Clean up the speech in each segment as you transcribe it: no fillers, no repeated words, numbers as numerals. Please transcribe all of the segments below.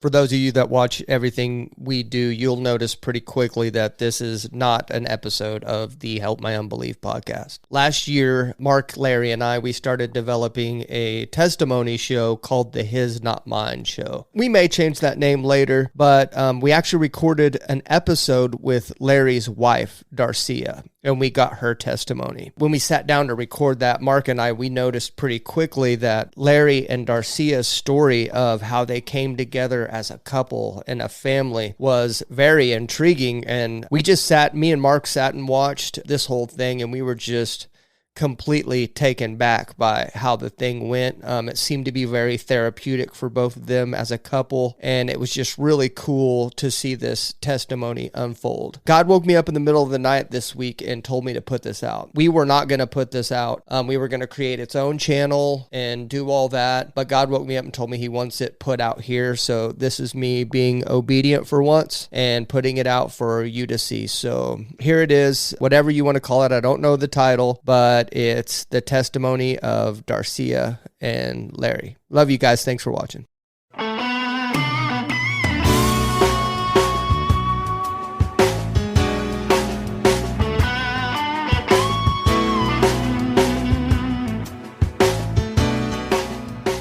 For those of you that watch everything we do, you'll notice pretty quickly that this is not an episode of the Help My Unbelief podcast. Last year, Mark, Larry, and I, we started developing a testimony show called the His Not Mine Show. We may change that name later, but we actually recorded an episode with Larry's wife, Darcia, and we got her testimony. When we sat down to record that, Mark and I, we noticed pretty quickly that Larry and Darcia's story of how they came together as a couple and a family was very intriguing. And me and Mark sat and watched this whole thing, and we were just completely taken back by how the thing went. It seemed to be very therapeutic for both of them as a couple, and it was just really cool to see this testimony unfold. God woke me up in the middle of the night this week and told me to put this out. We were not going to put this out. We were going to create its own channel and do all that, but God woke me up and told me he wants it put out here. So this is me being obedient for once and putting it out for you to see. So here it is, whatever you want to call it. I don't know the title, but it's the testimony of Darcia and Larry. Love you guys. Thanks for watching.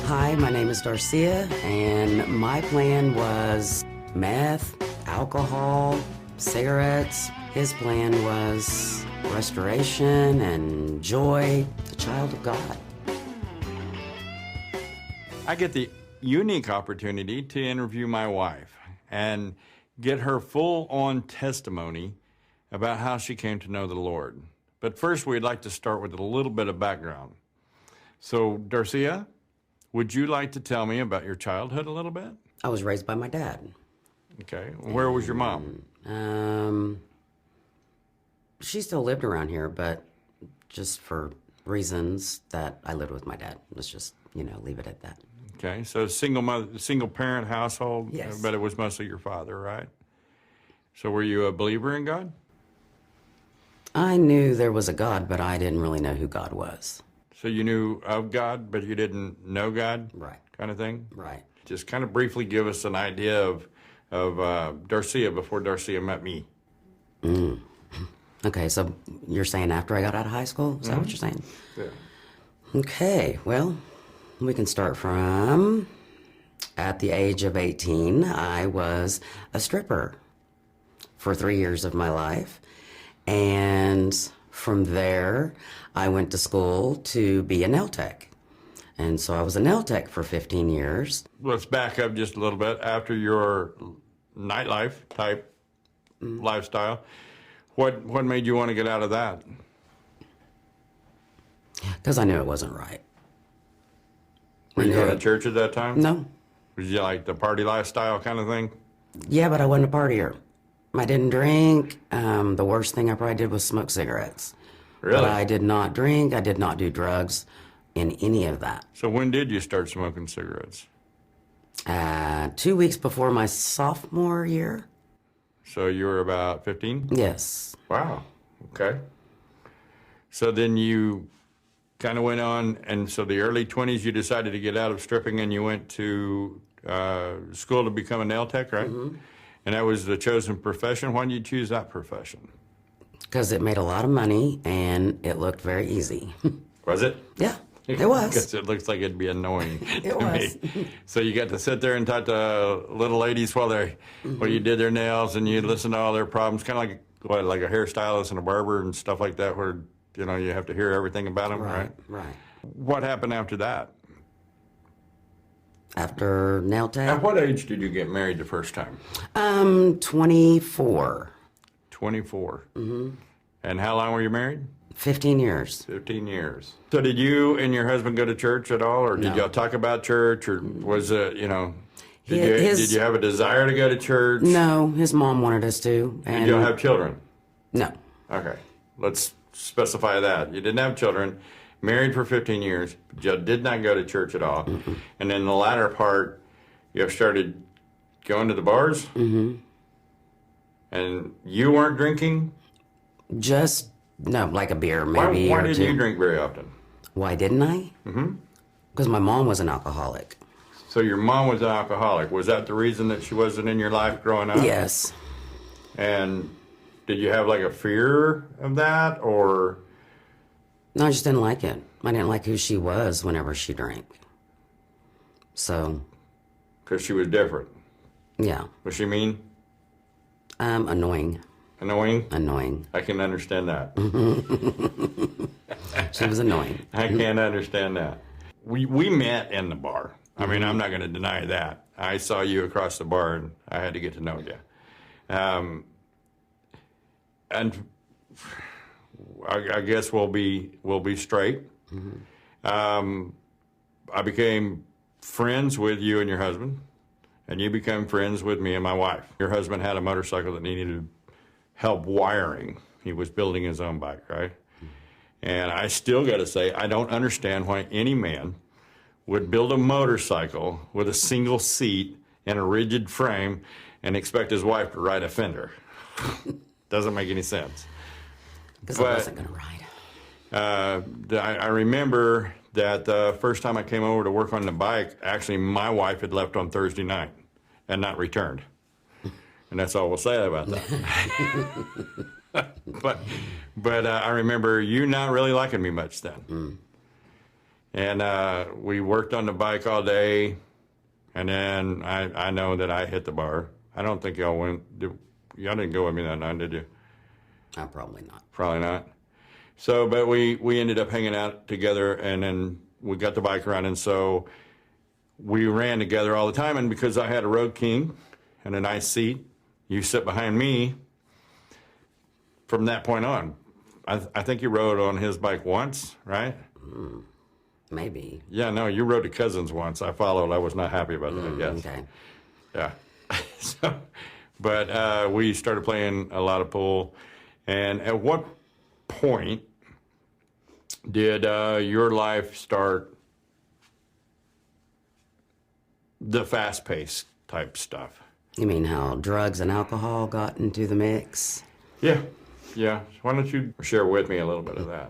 Hi, my name is Darcia, and my plan was meth, alcohol, cigarettes. His plan was restoration and joy, the child of God. I get the unique opportunity to interview my wife and get her full-on testimony about how she came to know the Lord. But first, we'd like to start with a little bit of background. So, Darcia, would you like to tell me about your childhood a little bit? I was raised by my dad. Okay. Where was your mom? She still lived around here, but just for reasons that I lived with my dad. Let's just, leave it at that. Okay, so single parent household, yes. But it was mostly your father, right? So were you a believer in God? I knew there was a God, but I didn't really know who God was. So you knew of God, but you didn't know God? Right. Kind of thing? Right. Just kind of briefly give us an idea of Darcia before Darcia met me. Okay, so you're saying after I got out of high school? Is that what you're saying? Yeah. Okay, well, we can start from at the age of 18, I was a stripper for 3 years of my life. And from there, I went to school to be a nail tech. And so I was a nail tech for 15 years. Let's back up just a little bit. After your nightlife type lifestyle, what made you want to get out of that? Because I knew it wasn't right. Were you going to church at that time? No. Was you like the party lifestyle kind of thing? Yeah, but I wasn't a partier. I didn't drink. The worst thing I probably did was smoke cigarettes. Really? But I did not drink. I did not do drugs in any of that. So when did you start smoking cigarettes? 2 weeks before my sophomore year. So you were about 15? Yes. Wow. Okay. So then you kind of went on, and so the early 20s you decided to get out of stripping and you went to school to become a nail tech, right? Mm-hmm. And that was the chosen profession. Why did you choose that profession? Because it made a lot of money and it looked very easy. Was it? Yeah, it was. Because it looks like it'd be annoying It was. me. So you got to sit there and talk to little ladies while you did their nails, and you listen to all their problems, kind of like a hairstylist and a barber and stuff like that, where you have to hear everything about them, right? Right. What happened after that? After nail tech? At what age did you get married the first time? 24. 24. Mm-hmm. And how long were you married? 15 years. 15 years. So did you and your husband go to church at all, or did y'all talk about church, or was it, did you have a desire to go to church? No, his mom wanted us to. And did y'all have children? No. Okay, let's specify that. You didn't have children, married for 15 years, but you did not go to church at all. Mm-hmm. And then the latter part, you have started going to the bars? Mm-hmm. And you weren't drinking? Like a beer, maybe. Why didn't you drink very often? Why didn't I? Mm-hmm. Because my mom was an alcoholic. So your mom was an alcoholic. Was that the reason that she wasn't in your life growing up? Yes. And did you have like a fear of that, or? No, I just didn't like it. I didn't like who she was whenever she drank. So. Because she was different. Yeah. Was she mean? Annoying. Annoying? Annoying. I can understand that. She was annoying. I can't understand that. We met in the bar. I mean, I'm not going to deny that. I saw you across the bar, and I had to get to know you. And I guess we'll be straight. I became friends with you and your husband, and you became friends with me and my wife. Your husband had a motorcycle that needed help wiring. He was building his own bike, right? And I still got to say, I don't understand why any man would build a motorcycle with a single seat and a rigid frame and expect his wife to ride a fender. Doesn't make any sense. Because I wasn't going to ride. I remember that the first time I came over to work on the bike, actually my wife had left on Thursday night and not returned. And that's all we'll say about that. But I remember you not really liking me much then. And we worked on the bike all day, and then I know that I hit the bar. I don't think y'all went. Y'all didn't go with me that night, did you? Probably not. Probably not. So, but we ended up hanging out together, and then we got the bike running. So we ran together all the time, and because I had a Road King and a nice seat, you sit behind me. From that point on, I think you rode on his bike once, right? Maybe. Yeah, no, you rode to Cousins once. I followed. I was not happy about that, yes. Okay. Yeah. But we started playing a lot of pool. And at what point did your life start the fast-paced type stuff? You mean how drugs and alcohol got into the mix? Yeah. Why don't you share with me a little bit of that?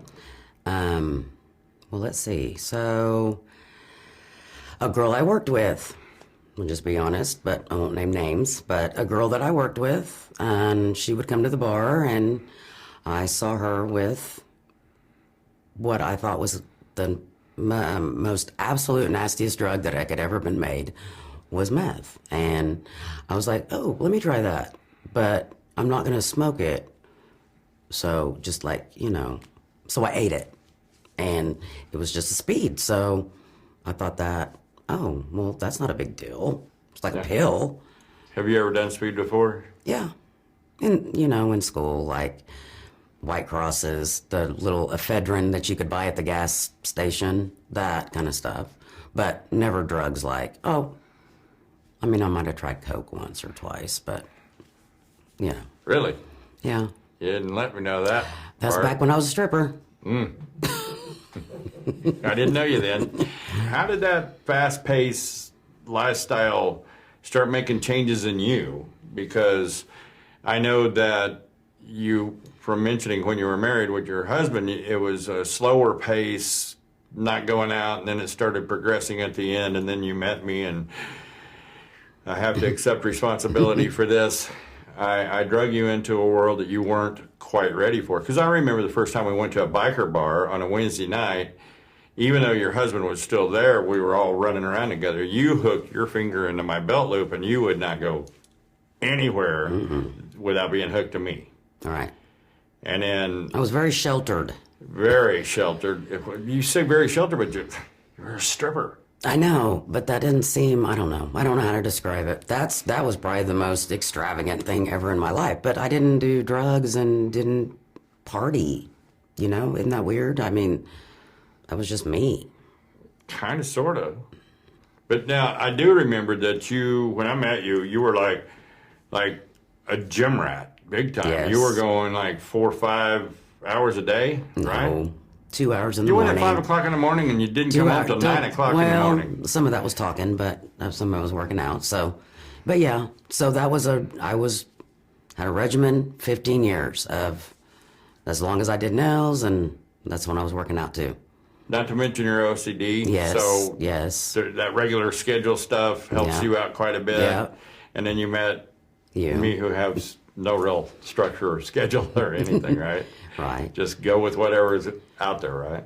Well, let's see. So, a girl I worked with, I'll just be honest, but I won't name names, but a girl that I worked with, and she would come to the bar, and I saw her with what I thought was the most absolute nastiest drug that could ever been made, was meth. And I was like, oh, let me try that, but I'm not going to smoke it. So just like, so I ate it, and it was just a speed. So I thought that, oh, well, that's not a big deal. It's like a pill. Have you ever done speed before? Yeah. And, in school, like White Crosses, the little ephedrine that you could buy at the gas station, that kind of stuff. But never drugs like, I might have tried Coke once or twice, but, Really? Yeah. You didn't let me know that. That's part. back when I was a stripper. I didn't know you then. How did that fast-paced lifestyle start making changes in you? Because I know that you, from mentioning when you were married with your husband, it was a slower pace, not going out, and then it started progressing at the end, and then you met me, and I have to accept responsibility for this. I drug you into a world that you weren't quite ready for. Because I remember the first time we went to a biker bar on a Wednesday night, even though your husband was still there, we were all running around together. You hooked your finger into my belt loop, and you would not go anywhere without being hooked to me. All right. And then... I was very sheltered. Very sheltered. You say very sheltered, but you're a stripper. I know, but that didn't seem, I don't know how to describe it. That was probably the most extravagant thing ever in my life. But I didn't do drugs and didn't party. Isn't that weird? I mean, that was just me. Kind of, sort of. But now, I do remember that when I met you, you were like a gym rat, big time. Yes. You were going like 4 or 5 hours a day, right? No, 2 hours in the You morning. went at 5 o'clock in the morning and you didn't come home till 9 o'clock in the morning. Some of that was talking, but some of it was working out. So, but yeah, so that was had a regimen, 15 years of as long as I did nails, and that's when I was working out too. Not to mention your OCD. Yes, So yes. that regular schedule stuff helps you out quite a bit. Yeah. And then you met You. me, who has no real structure or schedule or anything, right? Right. Just go with whatever is out there, right?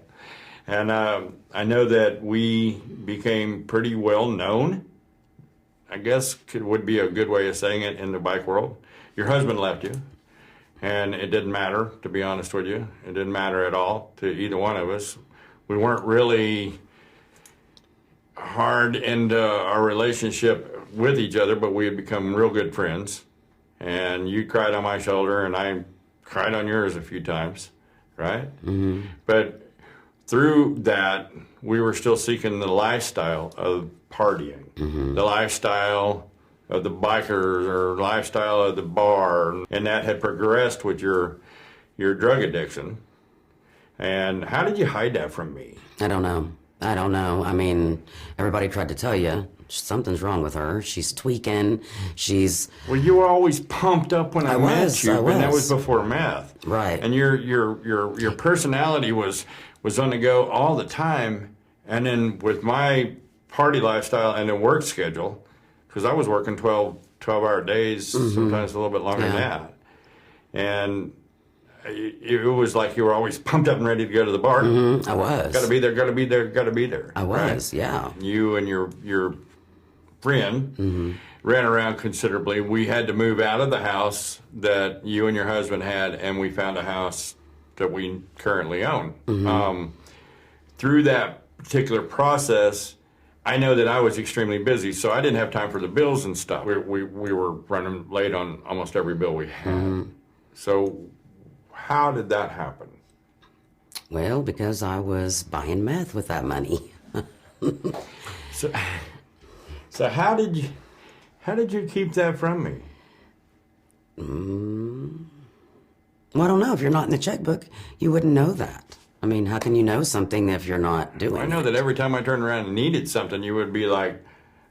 And I know that we became pretty well known, I guess would be a good way of saying it, in the bike world. Your husband left you, and it didn't matter, to be honest with you. It didn't matter at all to either one of us. We weren't really hard into our relationship with each other, but we had become real good friends. And you cried on my shoulder, and I cried on yours a few times, right? Mm-hmm. But through that, we were still seeking the lifestyle of partying, the lifestyle of the bikers, or lifestyle of the bar, and that had progressed with your drug addiction. And how did you hide that from me? I don't know. I mean, everybody tried to tell you something's wrong with her. She's tweaking. Well, you were always pumped up when I met you, but that was before meth, right? And your personality was on the go all the time. And then with my party lifestyle and the work schedule, because I was working 12-hour days, sometimes a little bit longer than that, and it was like you were always pumped up and ready to go to the bar. I was. Got to be there, got to be there, got to be there. I was, right? Yeah. You and your friend ran around considerably. We had to move out of the house that you and your husband had, and we found a house that we currently own. Through that particular process, I know that I was extremely busy, so I didn't have time for the bills and stuff. We were running late on almost every bill we had. So how did that happen? Well, because I was buying meth with that money. So how did you keep that from me? Well, I don't know. If you're not in the checkbook, you wouldn't know that. I mean, how can you know something if you're not doing it? I know that every time I turned around and needed something, you would be like,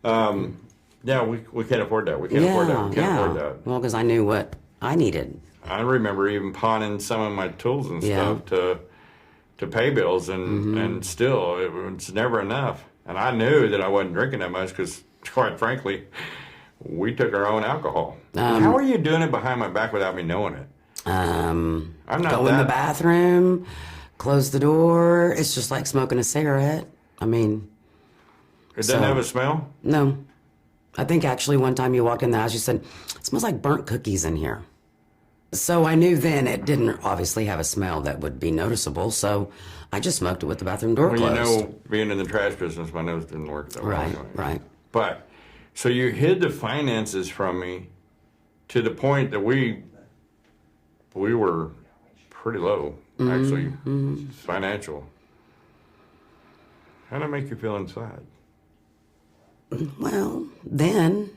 yeah, we can't afford that. We can't afford that. We can't afford that. Well, because I knew what I needed. I remember even pawning some of my tools and stuff to pay bills, and still, it was never enough. And I knew that I wasn't drinking that much because, quite frankly, we took our own alcohol. How are you doing it behind my back without me knowing it? I'm not go in the bathroom, close the door. It's just like smoking a cigarette. I mean, it doesn't have a smell? No. I think actually one time you walked in the house, you said, "It smells like burnt cookies in here." So I knew then it didn't obviously have a smell that would be noticeable, so I just smoked it with the bathroom door closed. Well, you know, being in the trash business, my nose didn't work that well. Right. But, so you hid the finances from me to the point that we were pretty low, actually, financial. How did it make you feel inside? Well, then,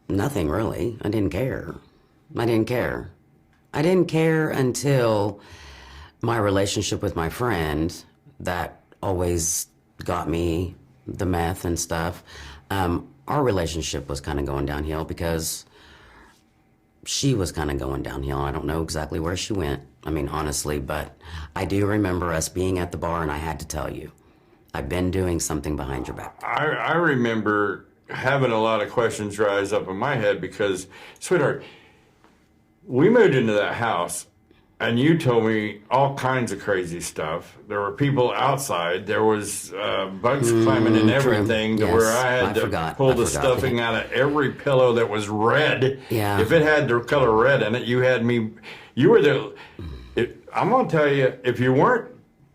nothing really. I didn't care. I didn't care until my relationship with my friend that always got me the meth and stuff. Our relationship was kind of going downhill because she was kind of going downhill. I don't know exactly where she went, I mean, honestly, but I do remember us being at the bar, and I had to tell you, I've been doing something behind your back. I remember having a lot of questions rise up in my head because, sweetheart, we moved into that house, and you told me all kinds of crazy stuff. There were people outside. There was bugs climbing in everything, to where I had to pull the stuffing out of every pillow that was red. Yeah. If it had the color red in it, you had me. You were the. I'm gonna tell you, if you weren't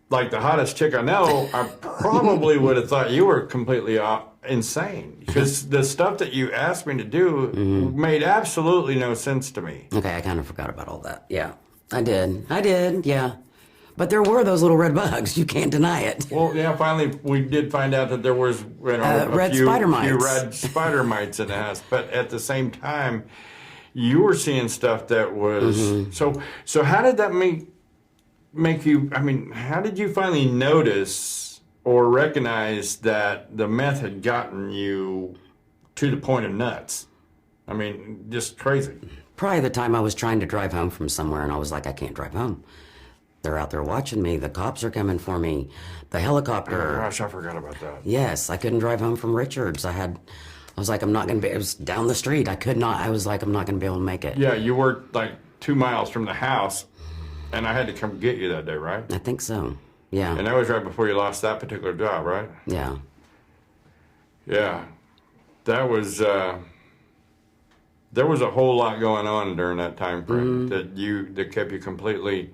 like the hottest chick I know, I probably would have thought you were completely insane, because the stuff that you asked me to do made absolutely no sense to me. Okay, I kind of forgot about all that. Yeah, I did, yeah. But there were those little red bugs. You can't deny it. Well, yeah, finally we did find out that there was a few red spider mites in the house. But at the same time, you were seeing stuff that was... So how did that make you... I mean, how did you finally notice or recognize that the meth had gotten you to the point of nuts? I mean, just crazy. Probably the time I was trying to drive home from somewhere, and I was like, I can't drive home. They're out there watching me. The cops are coming for me. The helicopter. Oh, gosh, I forgot about that. Yes, I couldn't drive home from Richards. I was like, I'm not going to be, it was down the street. I was like, I'm not going to be able to make it. Yeah, you worked like 2 miles from the house, and I had to come get you that day, right? I think so. Yeah. And that was right before you lost that particular job, right? Yeah. Yeah. That was, there was a whole lot going on during that time frame that kept you completely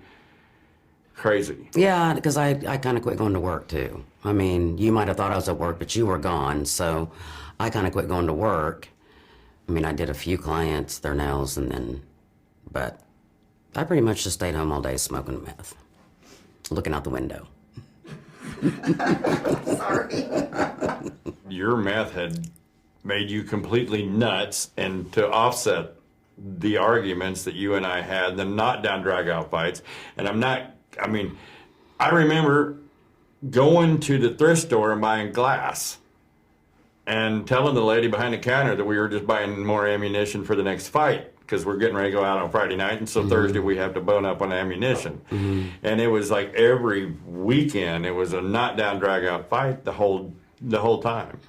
crazy. Yeah, because I kind of quit going to work too. I mean, you might have thought I was at work, but you were gone, so I kind of quit going to work. I mean, I did a few clients, their nails, but I pretty much just stayed home all day smoking meth, looking out the window. Sorry. Your meth had made you completely nuts, and to offset the arguments that you and I had, the knockdown, drag-out fights, and I remember going to the thrift store and buying glass and telling the lady behind the counter that we were just buying more ammunition for the next fight because we're getting ready to go out on Friday night, and so Thursday we have to bone up on ammunition. And it was like every weekend it was a knockdown, drag-out fight the whole time.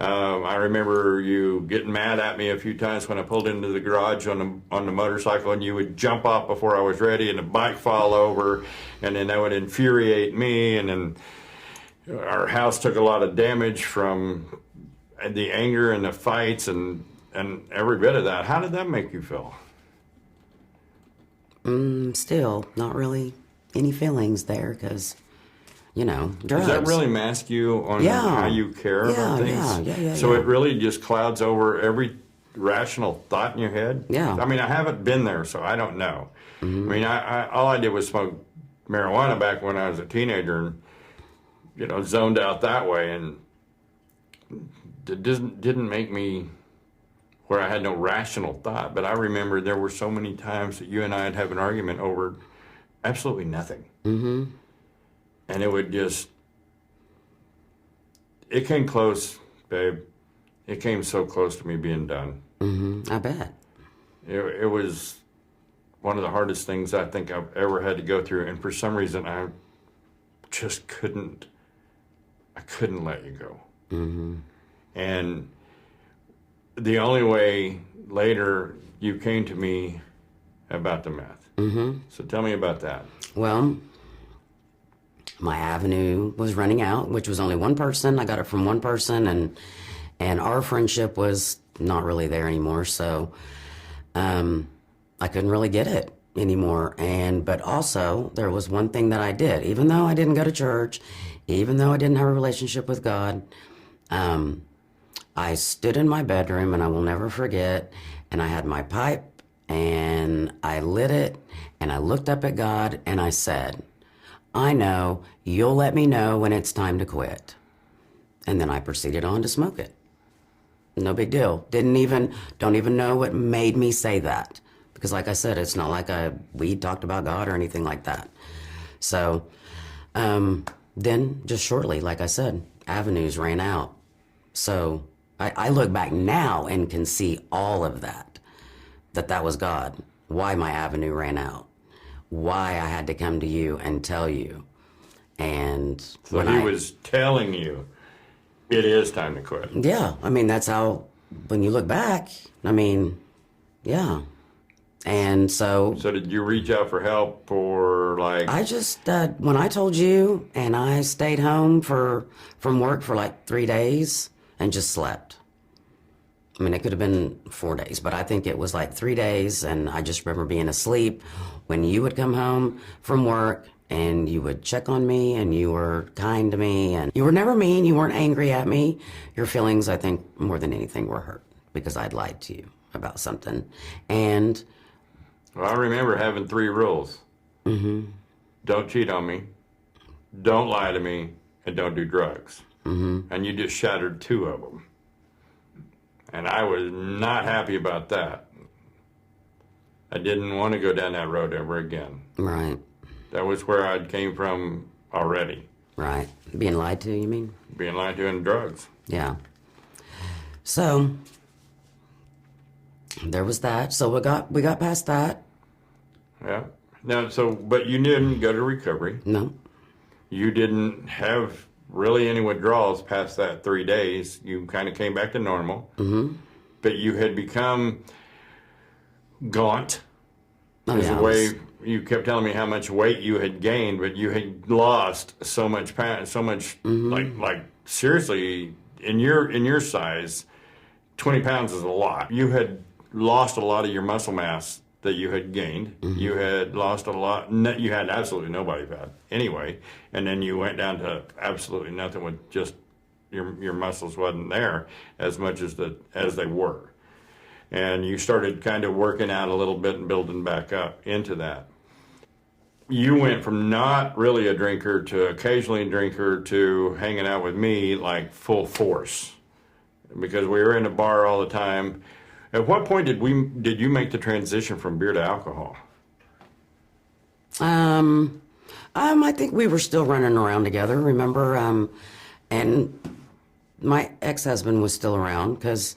I remember you getting mad at me a few times when I pulled into the garage on the motorcycle, and you would jump off before I was ready, and the bike fall over, and then that would infuriate me, and then our house took a lot of damage from the anger and the fights and every bit of that. How did that make you feel? Still, not really any feelings there because, drugs. Does that really mask you on how you care about things? Yeah. So it really just clouds over every rational thought in your head? Yeah. I mean, I haven't been there, so I don't know. I mean, I all I did was smoke marijuana back when I was a teenager and, zoned out that way. And it didn't make me where I had no rational thought. But I remember there were so many times that you and I would have an argument over absolutely nothing. And it would it came close, babe. It came so close to me being done. I bet. It was one of the hardest things I think I've ever had to go through. And for some reason, I just couldn't let you go. And the only way later you came to me about the meth. So tell me about that. Well, my avenue was running out, which was only one person. I got it from one person, and our friendship was not really there anymore. So I couldn't really get it anymore. But also there was one thing that I did, even though I didn't go to church, even though I didn't have a relationship with God. I stood in my bedroom, and I will never forget, and I had my pipe, and I lit it, and I looked up at God, and I said, I know you'll let me know when it's time to quit. And then I proceeded on to smoke it. No big deal. Don't even know what made me say that. Because like I said, it's not like we talked about God or anything like that. So then just shortly, like I said, avenues ran out. So I look back now and can see all of that was God. Why my avenue ran out. Why I had to come to you and tell you. And so he was telling you it is time to quit. Yeah, I mean, that's how, when you look back, I mean, yeah. And so did you reach out for help or like? I just, when I told you, and I stayed home from work for like 3 days and just slept. I mean, it could have been 4 days, but I think it was like 3 days, and I just remember being asleep when you would come home from work, and you would check on me, and you were kind to me, and you were never mean, you weren't angry at me. Your feelings, I think, more than anything, were hurt because I'd lied to you about something. And well, I remember having 3 rules. Don't cheat on me, don't lie to me, and don't do drugs. And you just shattered 2 of them. And I was not happy about that. I didn't want to go down that road ever again. Right. That was where I came from already. Right. Being lied to, you mean? Being lied to and drugs. Yeah. So there was that. So we got past that. Yeah. Now, but you didn't go to recovery. No. You didn't have really any withdrawals past that 3 days. You kind of came back to normal. Mm-hmm. But you had become gaunt. Oh, Is yeah, the way you kept telling me how much weight you had gained, but you had lost so much, like seriously, in your size, 20 pounds is a lot. You had lost a lot of your muscle mass that you had gained. Mm-hmm. You had lost a lot. You had absolutely no body fat anyway, and then you went down to absolutely nothing with just your muscles wasn't there as much as they were. And you started kind of working out a little bit and building back up into that. You went from not really a drinker to occasionally a drinker to hanging out with me like full force, because we were in a bar all the time. At what point did you make the transition from beer to alcohol? I think we were still running around together, remember? And my ex-husband was still around because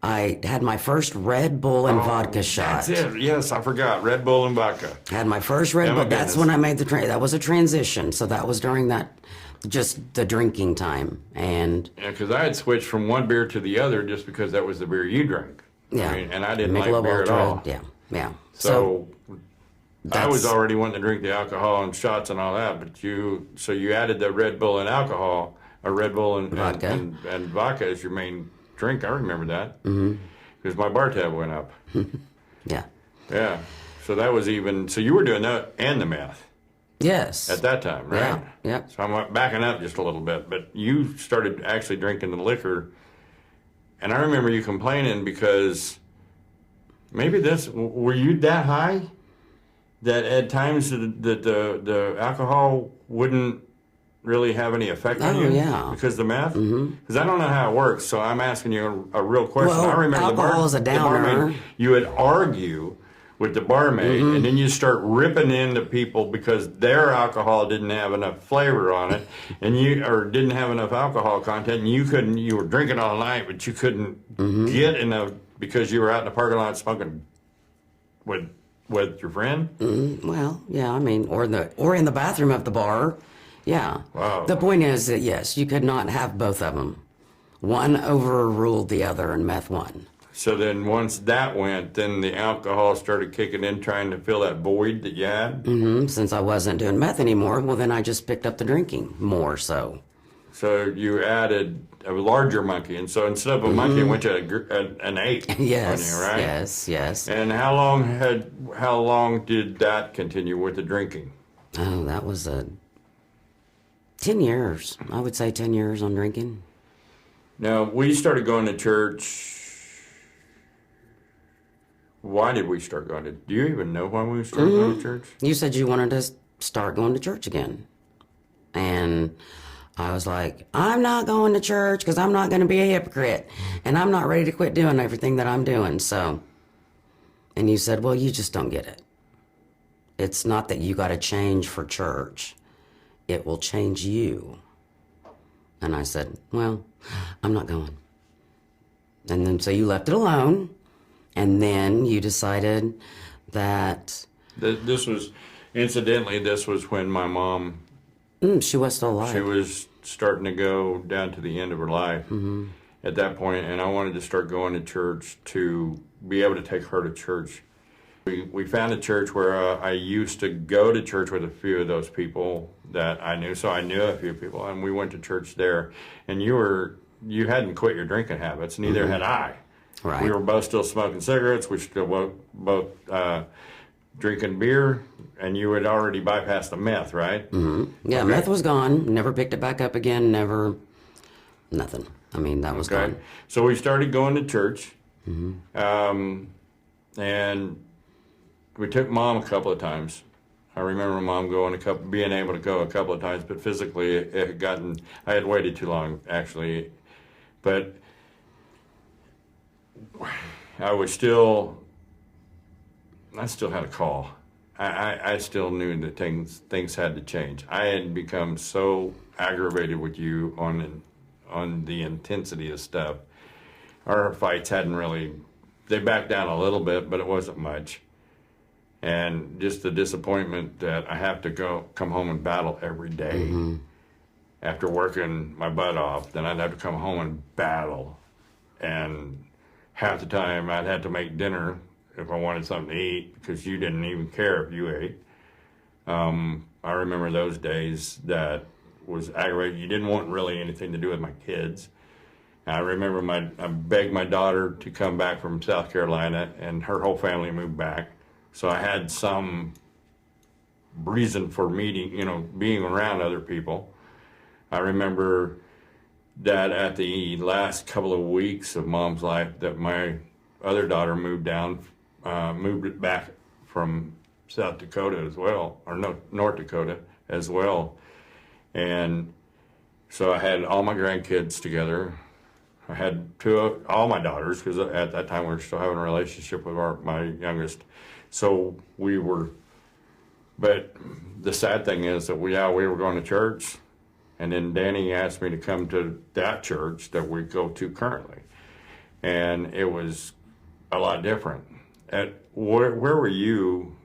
I had my first Red Bull and vodka shot. That's it. Yes, I forgot. Red Bull and vodka. Had my first Red Bull. That's when I made that was a transition. So that was during just the drinking time. And yeah, because I had switched from one beer to the other just because that was the beer you drank. Yeah. And I didn't like beer at all. Yeah. So I was already wanting to drink the alcohol and shots and all that, but you added the Red Bull and alcohol, or Red Bull and vodka, and vodka as your main drink. I remember that because my bar tab went up. Yeah. Yeah. So that was even. So you were doing that and the meth. Yes. At that time, right? Yeah. Yep. So I'm backing up just a little bit, but you started actually drinking the liquor, and I remember you complaining because maybe were you that high that at times the alcohol wouldn't really have any effect on you? Oh, yeah. Because the meth? Because I don't know how it works, so I'm asking you a real question. Well, I remember alcohol is a downer. the barmaid, you would argue with the barmaid, and then you start ripping into people because their alcohol didn't have enough flavor on it, or didn't have enough alcohol content, and you were drinking all night, but you couldn't get enough because you were out in the parking lot smoking with your friend? Well, yeah, I mean, or in the bathroom of the bar. Yeah. Wow. The point is that, yes, you could not have both of them. One overruled the other and meth won. So then once that went, then the alcohol started kicking in, trying to fill that void that you had? Since I wasn't doing meth anymore, well, then I just picked up the drinking more so. So you added a larger monkey, and so instead of a monkey, it went to an ape. Yes, on you, right? yes. And how long did that continue with the drinking? Oh, that was 10 years. I would say 10 years on drinking. Now, we started going to church. Why did we start going to? Do you even know why we started going to church? You said you wanted to start going to church again. And I was like, I'm not going to church because I'm not going to be a hypocrite. And I'm not ready to quit doing everything that I'm doing. So, and you said, well, you just don't get it. It's not that you got to change for church. It will change you. And I said, well, I'm not going. And then so you left it alone. And then you decided that... This was when my mom... she was still alive. She was starting to go down to the end of her life at that point, and I wanted to start going to church to be able to take her to church. We found a church where I used to go to church with a few of those people that I knew, so I knew a few people, and we went to church there. And you hadn't quit your drinking habits, neither had I. Right. We were both still smoking cigarettes. We still both drinking beer, and you had already bypassed the meth, right? Yeah, okay. Meth was gone. Never picked it back up again. Never, nothing. I mean, that was gone. So we started going to church, and we took Mom a couple of times. I remember Mom being able to go a couple of times, but physically it had I had waited too long, actually. But I still had a call. I still knew that things had to change. I had become so aggravated with you on the intensity of stuff. Our fights they backed down a little bit, but it wasn't much. And just the disappointment that I have to come home and battle every day. After working my butt off, then I'd have to come home and battle. And half the time I'd have to make dinner if I wanted something to eat because you didn't even care if you ate. I remember those days that was aggravating. You didn't want really anything to do with my kids. I remember I begged my daughter to come back from South Carolina, and her whole family moved back. So I had some reason for meeting, being around other people. I remember that at the last couple of weeks of Mom's life that my other daughter moved back from South Dakota as well, or no, North Dakota as well. And so I had all my grandkids together. I had all my daughters, because at that time we were still having a relationship with my youngest. So but the sad thing is that we were going to church. And then Danny asked me to come to that church that we go to currently. And it was a lot different. Where were you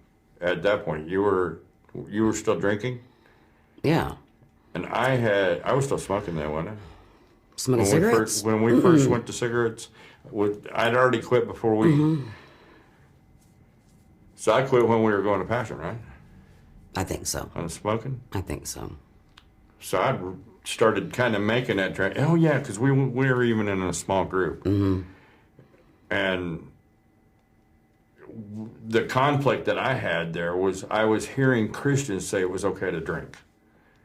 at that point? You were still drinking? Yeah. And I was still smoking then, wasn't I? Smoking cigarettes? When we first went to cigarettes, I'd already quit before we... So I quit when we were going to Passion, right? I think so. On smoking? I think so. So I started kind of making that track. Oh, yeah, because we were even in a small group. And the conflict that I had there was I was hearing Christians say it was okay to drink.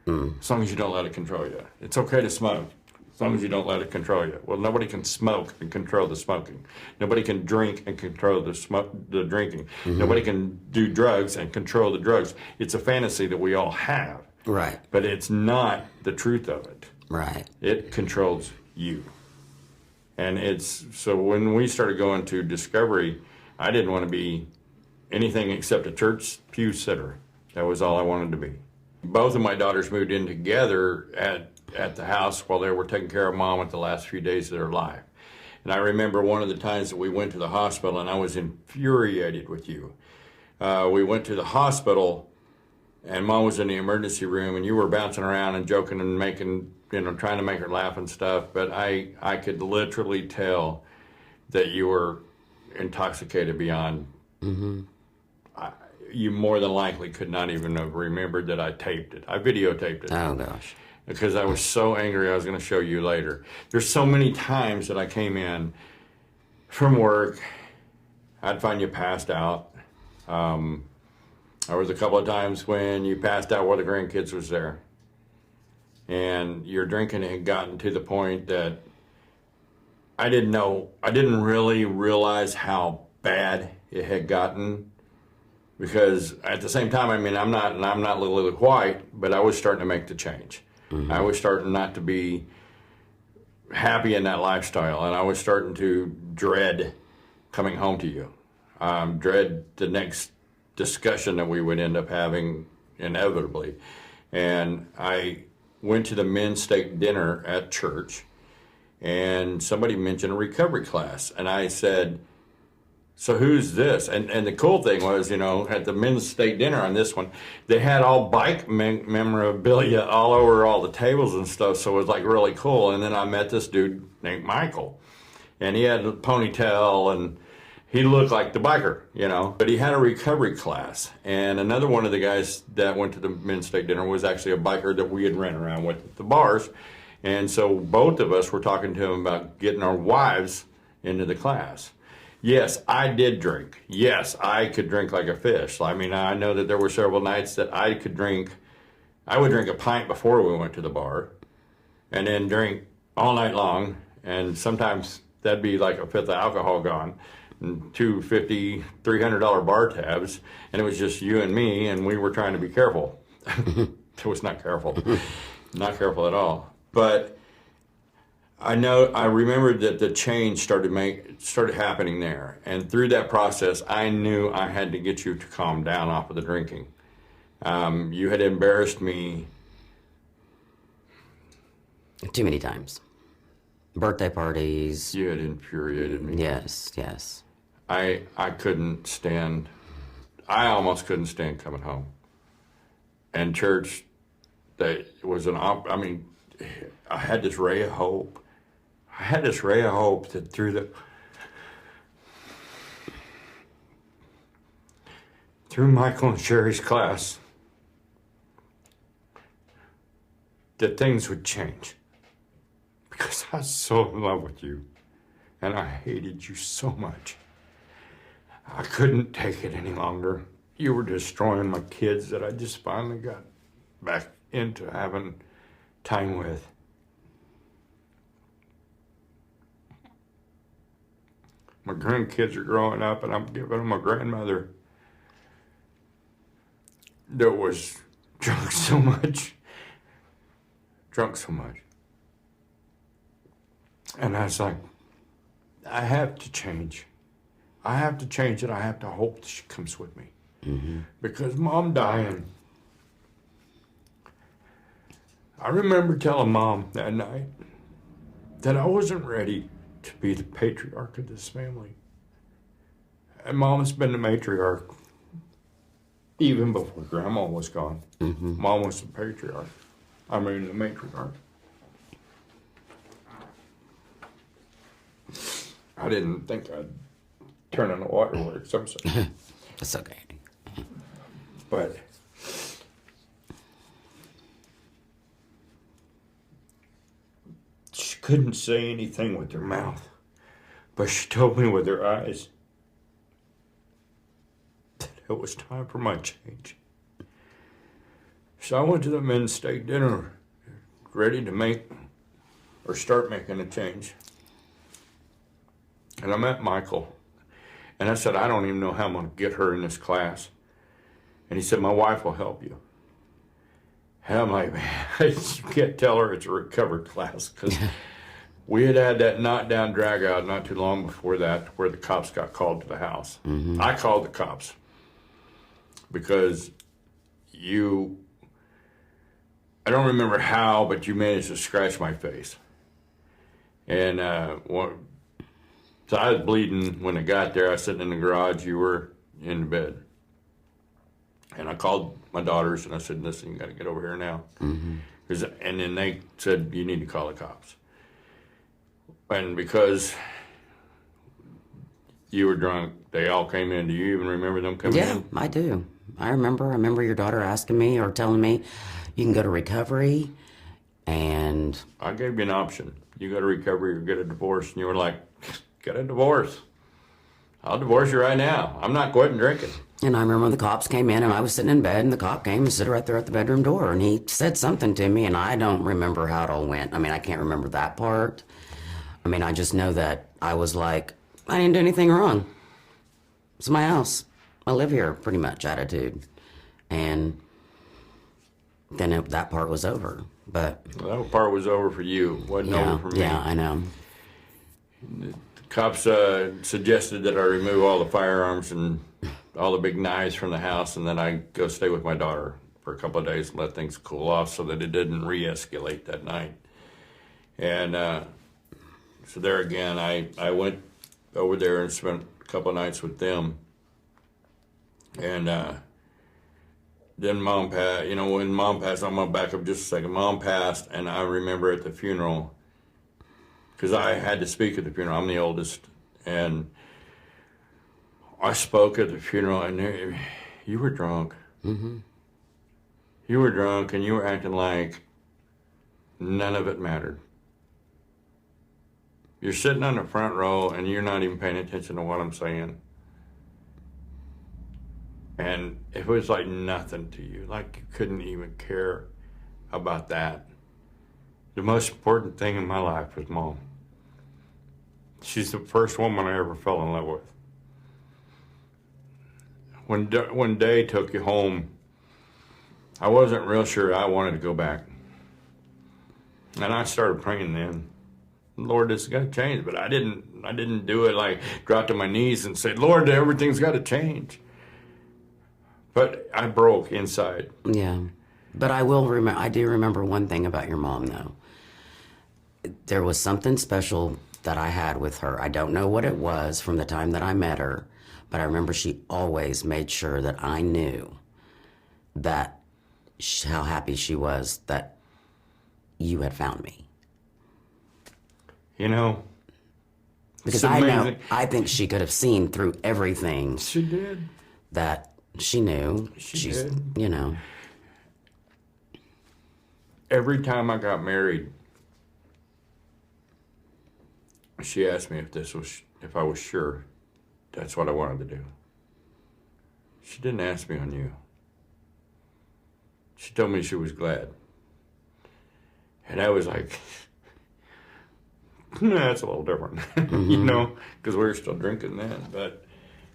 As long as you don't let it control you. It's okay to smoke, as long as you don't let it control you. Well, nobody can smoke and control the smoking. Nobody can drink and control the drinking. Nobody can do drugs and control the drugs. It's a fantasy that we all have. Right. But it's not the truth of it. Right. It controls you. And so when we started going to Discovery, I didn't want to be anything except a church pew sitter. That was all I wanted to be. Both of my daughters moved in together at the house while they were taking care of Mom at the last few days of their life. And I remember one of the times that we went to the hospital, and I was infuriated with you. We went to the hospital, and Mom was in the emergency room, and you were bouncing around and joking and making, trying to make her laugh and stuff. But I could literally tell that you were intoxicated beyond. You more than likely could not even have remembered that I taped it. I videotaped it. Oh, gosh. Because I was so angry. I was going to show you later. There's so many times that I came in from work. I'd find you passed out. There was a couple of times when you passed out while the grandkids was there. And your drinking had gotten to the point that I didn't really realize how bad it had gotten. Because at the same time, I'm not Lily White, but I was starting to make the change. I was starting not to be happy in that lifestyle, and I was starting to dread coming home to you. Dread the next discussion that we would end up having inevitably. And I went to the men's steak dinner at church, and somebody mentioned a recovery class. And I said, so who's this? And the cool thing was, at the men's steak dinner on this one, they had all bike memorabilia all over all the tables and stuff, so it was like really cool. And then I met this dude named Michael, and he had a ponytail, and he looked like the biker, but he had a recovery class. And another one of the guys that went to the men's steak dinner was actually a biker that we had ran around with at the bars. And so both of us were talking to him about getting our wives into the class. Yes, I did drink. Yes, I could drink like a fish. I know that there were several nights that I would drink a pint before we went to the bar, and then drink all night long, and sometimes that'd be like a fifth of alcohol gone, and two $50, $300 bar tabs, and it was just you and me, and we were trying to be careful. It was not careful. Not careful at all. But I remembered that the change started happening there. And through that process, I knew I had to get you to calm down off of the drinking. You had embarrassed me too many times. Birthday parties. You had infuriated me. Yes. I couldn't stand I almost couldn't stand coming home. And church, I had this ray of hope. I had this ray of hope that through Michael and Sherry's class, that things would change. Because I was so in love with you. And I hated you so much. I couldn't take it any longer. You were destroying my kids that I just finally got back into having time with. My grandkids are growing up, and I'm giving them a grandmother that was drunk so much. And I was like, I have to change. I have to change it. I have to hope that she comes with me. Mm-hmm. Because Mom dying. I remember telling Mom that night that I wasn't ready to be the patriarch of this family. And Mom has been the matriarch even before Grandma was gone. Mm-hmm. Mom was the patriarch. I mean, the matriarch. I didn't think I'd turn on the waterworks. I'm sorry. That's okay. But she couldn't say anything with her mouth, but she told me with her eyes that it was time for my change. So I went to the men's steak dinner, ready to start making a change. And I met Michael, and I said, I don't even know how I'm going to get her in this class. And he said, my wife will help you. And I'm like, man, you can't tell her it's a recovered class, because we had that knockdown drag out not too long before that, where the cops got called to the house. Mm-hmm. I called the cops because I don't remember how, but you managed to scratch my face. And so I was bleeding when I got there. I was sitting in the garage. You were in the bed. And I called my daughters and I said, listen, you got to get over here now. Mm-hmm. And then they said, you need to call the cops. And because you were drunk, they all came in. Do you even remember them coming in? Yeah, I do. I remember your daughter asking me or telling me, you can go to recovery. And I gave you an option. You go to recovery or get a divorce. And you were like, get a divorce. I'll divorce you right now. I'm not quitting drinking. And I remember the cops came in and I was sitting in bed and the cop came and stood right there at the bedroom door and he said something to me and I don't remember how it all went. I mean, I can't remember that part. I mean, I just know that I was like, I didn't do anything wrong. It's my house. I live here, pretty much attitude. And then that part was over. But that part was over for you. Wasn't over for me. Yeah, I know. The cops suggested that I remove all the firearms and all the big knives from the house, and then I go stay with my daughter for a couple of days and let things cool off so that it didn't re-escalate that night. And so there again, I went over there and spent a couple of nights with them. And then Mom passed. You know, when Mom passed, I'm going to back up just a second. Mom passed, and I remember at the funeral, because I had to speak at the funeral. I'm the oldest. And I spoke at the funeral, and you were drunk. Mm-hmm. You were drunk, and you were acting like none of it mattered. You're sitting on the front row, and you're not even paying attention to what I'm saying. And it was like nothing to you, like you couldn't even care about that. The most important thing in my life was Mom. She's the first woman I ever fell in love with. When Day took you home, I wasn't real sure I wanted to go back. And I started praying then, Lord, this is going to change. But I didn't do it like drop to my knees and say, Lord, everything's got to change. But I broke inside. Yeah. But I do remember one thing about your mom, though. There was something special that I had with her. I don't know what it was from the time that I met her, But I remember she always made sure that I knew that how happy she was that you had found me. You know, because it's amazing. I think she could have seen through everything. She did. That she knew. She's did. You know. Every time I got married, she asked me if I was sure that's what I wanted to do. She didn't ask me on you. She told me she was glad. And I was like, that's a little different, you know, because we were still drinking then. But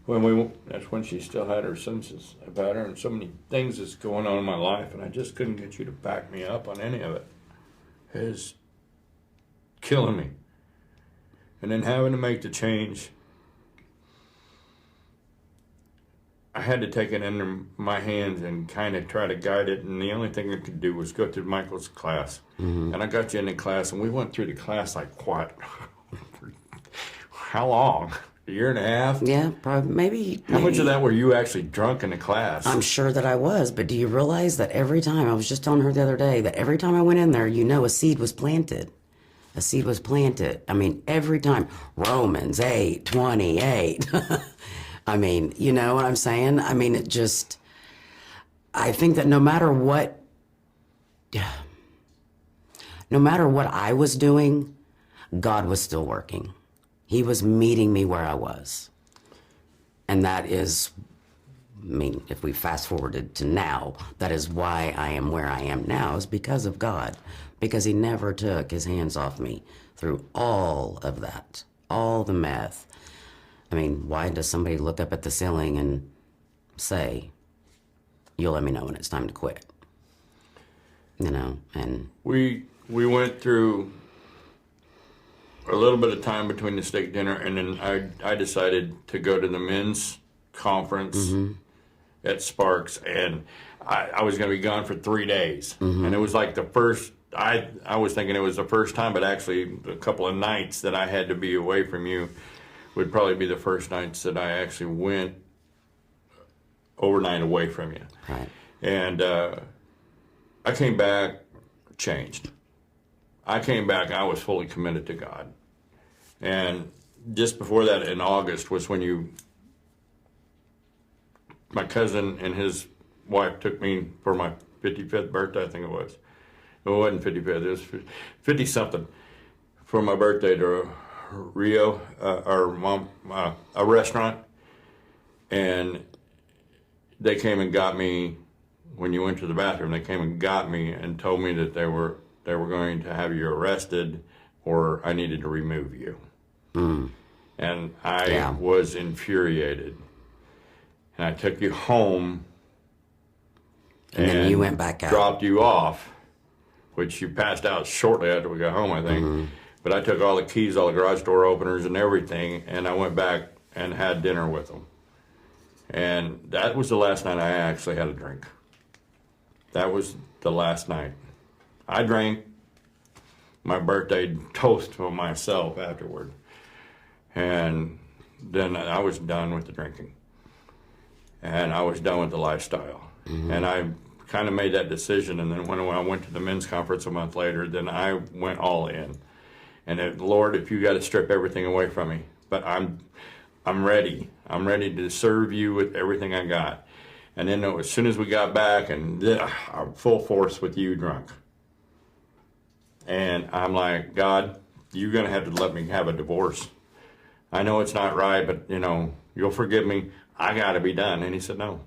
that's when she still had her senses about her, and so many things that's going on in my life, and I just couldn't get you to back me up on any of it. It's killing me. And then having to make the change, I had to take it into my hands and kind of try to guide it, and the only thing I could do was go through Michael's class. And I got you into class, and we went through the class like what? How long? A year and a half? Yeah, probably, maybe. How much of that were you actually drunk in the class? I'm sure that I was, but do you realize that every time, I was just telling her the other day, that every time I went in there, a seed was planted. A seed was planted. I mean, every time. Romans 8:28. I mean, you know what I'm saying? I mean, I think that no matter what I was doing, God was still working. He was meeting me where I was. And that is, I mean, if we fast forwarded to now, that is why I am where I am now, is because of God. Because he never took his hands off me through all of that, all the meth. I mean, why does somebody look up at the ceiling and say, you'll let me know when it's time to quit? You know, and... We went through a little bit of time between the steak dinner, and then I decided to go to the men's conference at Sparks, and I was going to be gone for 3 days. And it was like the first... I was thinking it was the first time, but actually a couple of nights that I had to be away from you would probably be the first nights that I actually went overnight away from you. Right. And I came back changed. I came back, I was fully committed to God. And just before that, in August, was when my cousin and his wife took me for my 55th birthday, I think it was. It wasn't 55th, it was 50-something, for my birthday to Rio, a restaurant. And they came and got me, when you went to the bathroom, they came and got me and told me that they were going to have you arrested or I needed to remove you. And I was infuriated. And I took you home and then you went back out. Dropped you off, which you passed out shortly after we got home, I think. But I took all the keys, all the garage door openers and everything, and I went back and had dinner with them. And that was the last night I actually had a drink. That was the last night. I drank my birthday toast to myself afterward. And then I was done with the drinking. And I was done with the lifestyle. And I kind of made that decision. And then when I went to the men's conference a month later, then I went all in. And Lord, if you got to strip everything away from me, but I'm ready. I'm ready to serve you with everything I got. And then as soon as we got back, and I'm full force with you drunk. And I'm like, God, you're going to have to let me have a divorce. I know it's not right, but, you'll forgive me. I got to be done. And he said, no.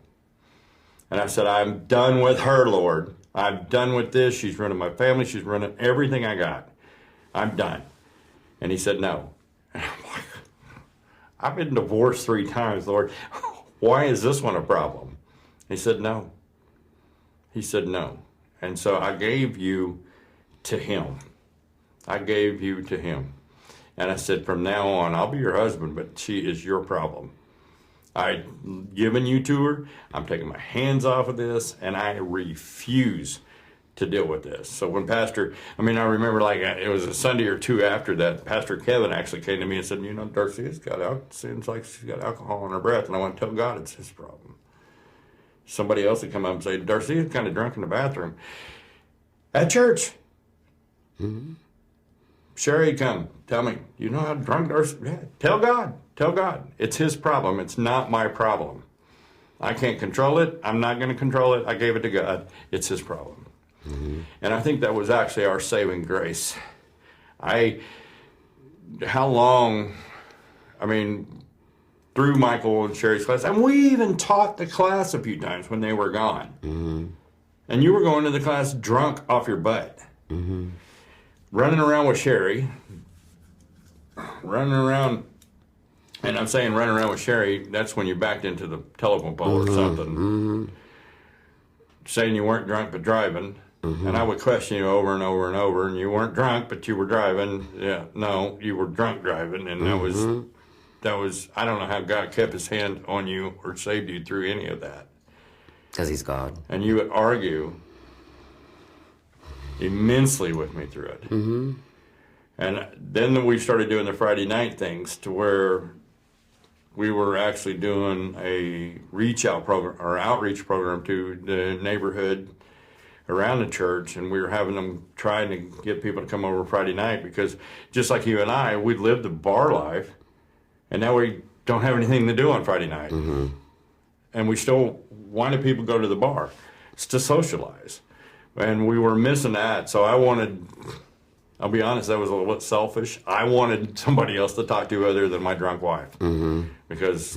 And I said, I'm done with her, Lord. I'm done with this. She's running my family. She's running everything I got. I'm done. And he said, no. And I'm like, I've been divorced 3 times, Lord. Why is this one a problem? He said, no. He said, no. And so I gave you to him. I gave you to him. And I said, from now on, I'll be your husband, but she is your problem. I've given you to her. I'm taking my hands off of this, and I refuse to deal with this. So when I remember like it was a Sunday or two after that, Pastor Kevin actually came to me and said, Darcia's seems like she's got alcohol in her breath. And I want to tell God it's his problem. Somebody else would come up and say, Darcia's kind of drunk in the bathroom. At church. Mm-hmm. Sherry, come, tell me, you know how drunk Darcia? Yeah, tell God. It's his problem. It's not my problem. I can't control it. I'm not going to control it. I gave it to God. It's his problem. Mm-hmm. And I think that was actually our saving grace. Through Michael and Sherry's class, and we even taught the class a few times when they were gone. Mm-hmm. And you were going to the class drunk off your butt. Mm-hmm. Running around with Sherry, and I'm saying running around with Sherry, that's when you backed into the telephone pole or something, mm-hmm. saying you weren't drunk but driving, mm-hmm. and I would question you over and over and over, and you weren't drunk but you were driving. Yeah, no, you were drunk driving, and mm-hmm. that was, I don't know how God kept his hand on you or saved you through any of that. Because he's God. And you would argue immensely with me through it. Mm-hmm. And then we started doing the Friday night things to where we were actually doing a outreach program to the neighborhood around the church, and we were having them trying to get people to come over Friday night, because just like you and I, we'd lived the bar life, and now we don't have anything to do on Friday night. Mm-hmm. And we still wanted people to go to the bar. It's to socialize. And we were missing that, so I'll be honest, that was a little bit selfish. I wanted somebody else to talk to other than my drunk wife. Mm-hmm. Because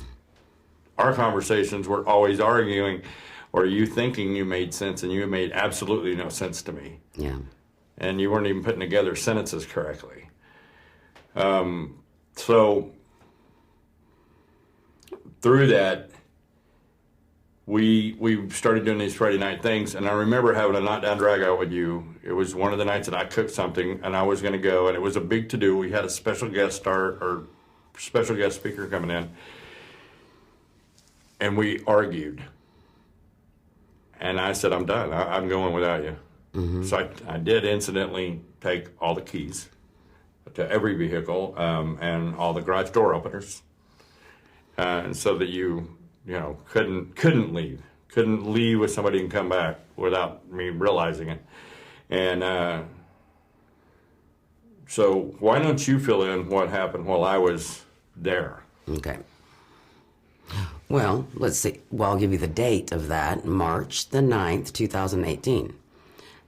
our conversations were always arguing, or you thinking you made sense, and you made absolutely no sense to me. Yeah. And you weren't even putting together sentences correctly. So through that, we started doing these Friday night things, and I remember having a knockdown drag out with you. It was one of the nights that I cooked something, and I was going to go, and it was a big to-do. We had a special guest speaker coming in, and we argued. And I said, I'm done. I'm going without you. Mm-hmm. So I did incidentally take all the keys to every vehicle and all the garage door openers, and so that you couldn't leave with somebody and come back without me realizing it. And so why don't you fill in what happened while I was there? Okay. Well, let's see. Well, I'll give you the date of that, March the 9th, 2018.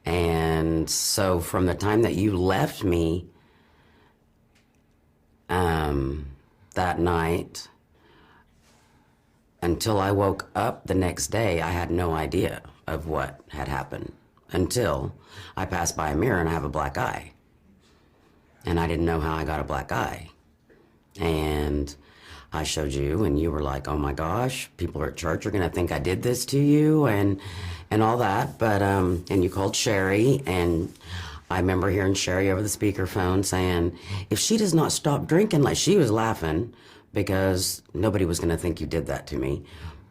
And so from the time that you left me that night until I woke up the next day, I had no idea of what had happened until I passed by a mirror and I have a black eye. And I didn't know how I got a black eye. And I showed you, and you were like, oh my gosh, people at church are going to think I did this to you and all that. But, and you called Sherry, and I remember hearing Sherry over the speakerphone saying, if she does not stop drinking, like she was laughing, because nobody was going to think you did that to me.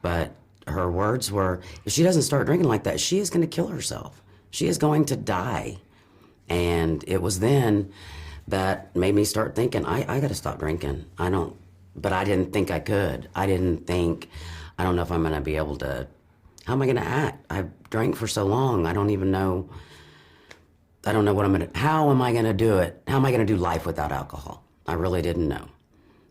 But her words were, if she doesn't start drinking like that, she is going to kill herself. She is going to die. And it was then that made me start thinking, I got to stop drinking. But I didn't think I could. I don't know if I'm going to be able to, how am I going to act? I've drank for so long. I don't know how am I going to do it? How am I going to do life without alcohol? I really didn't know.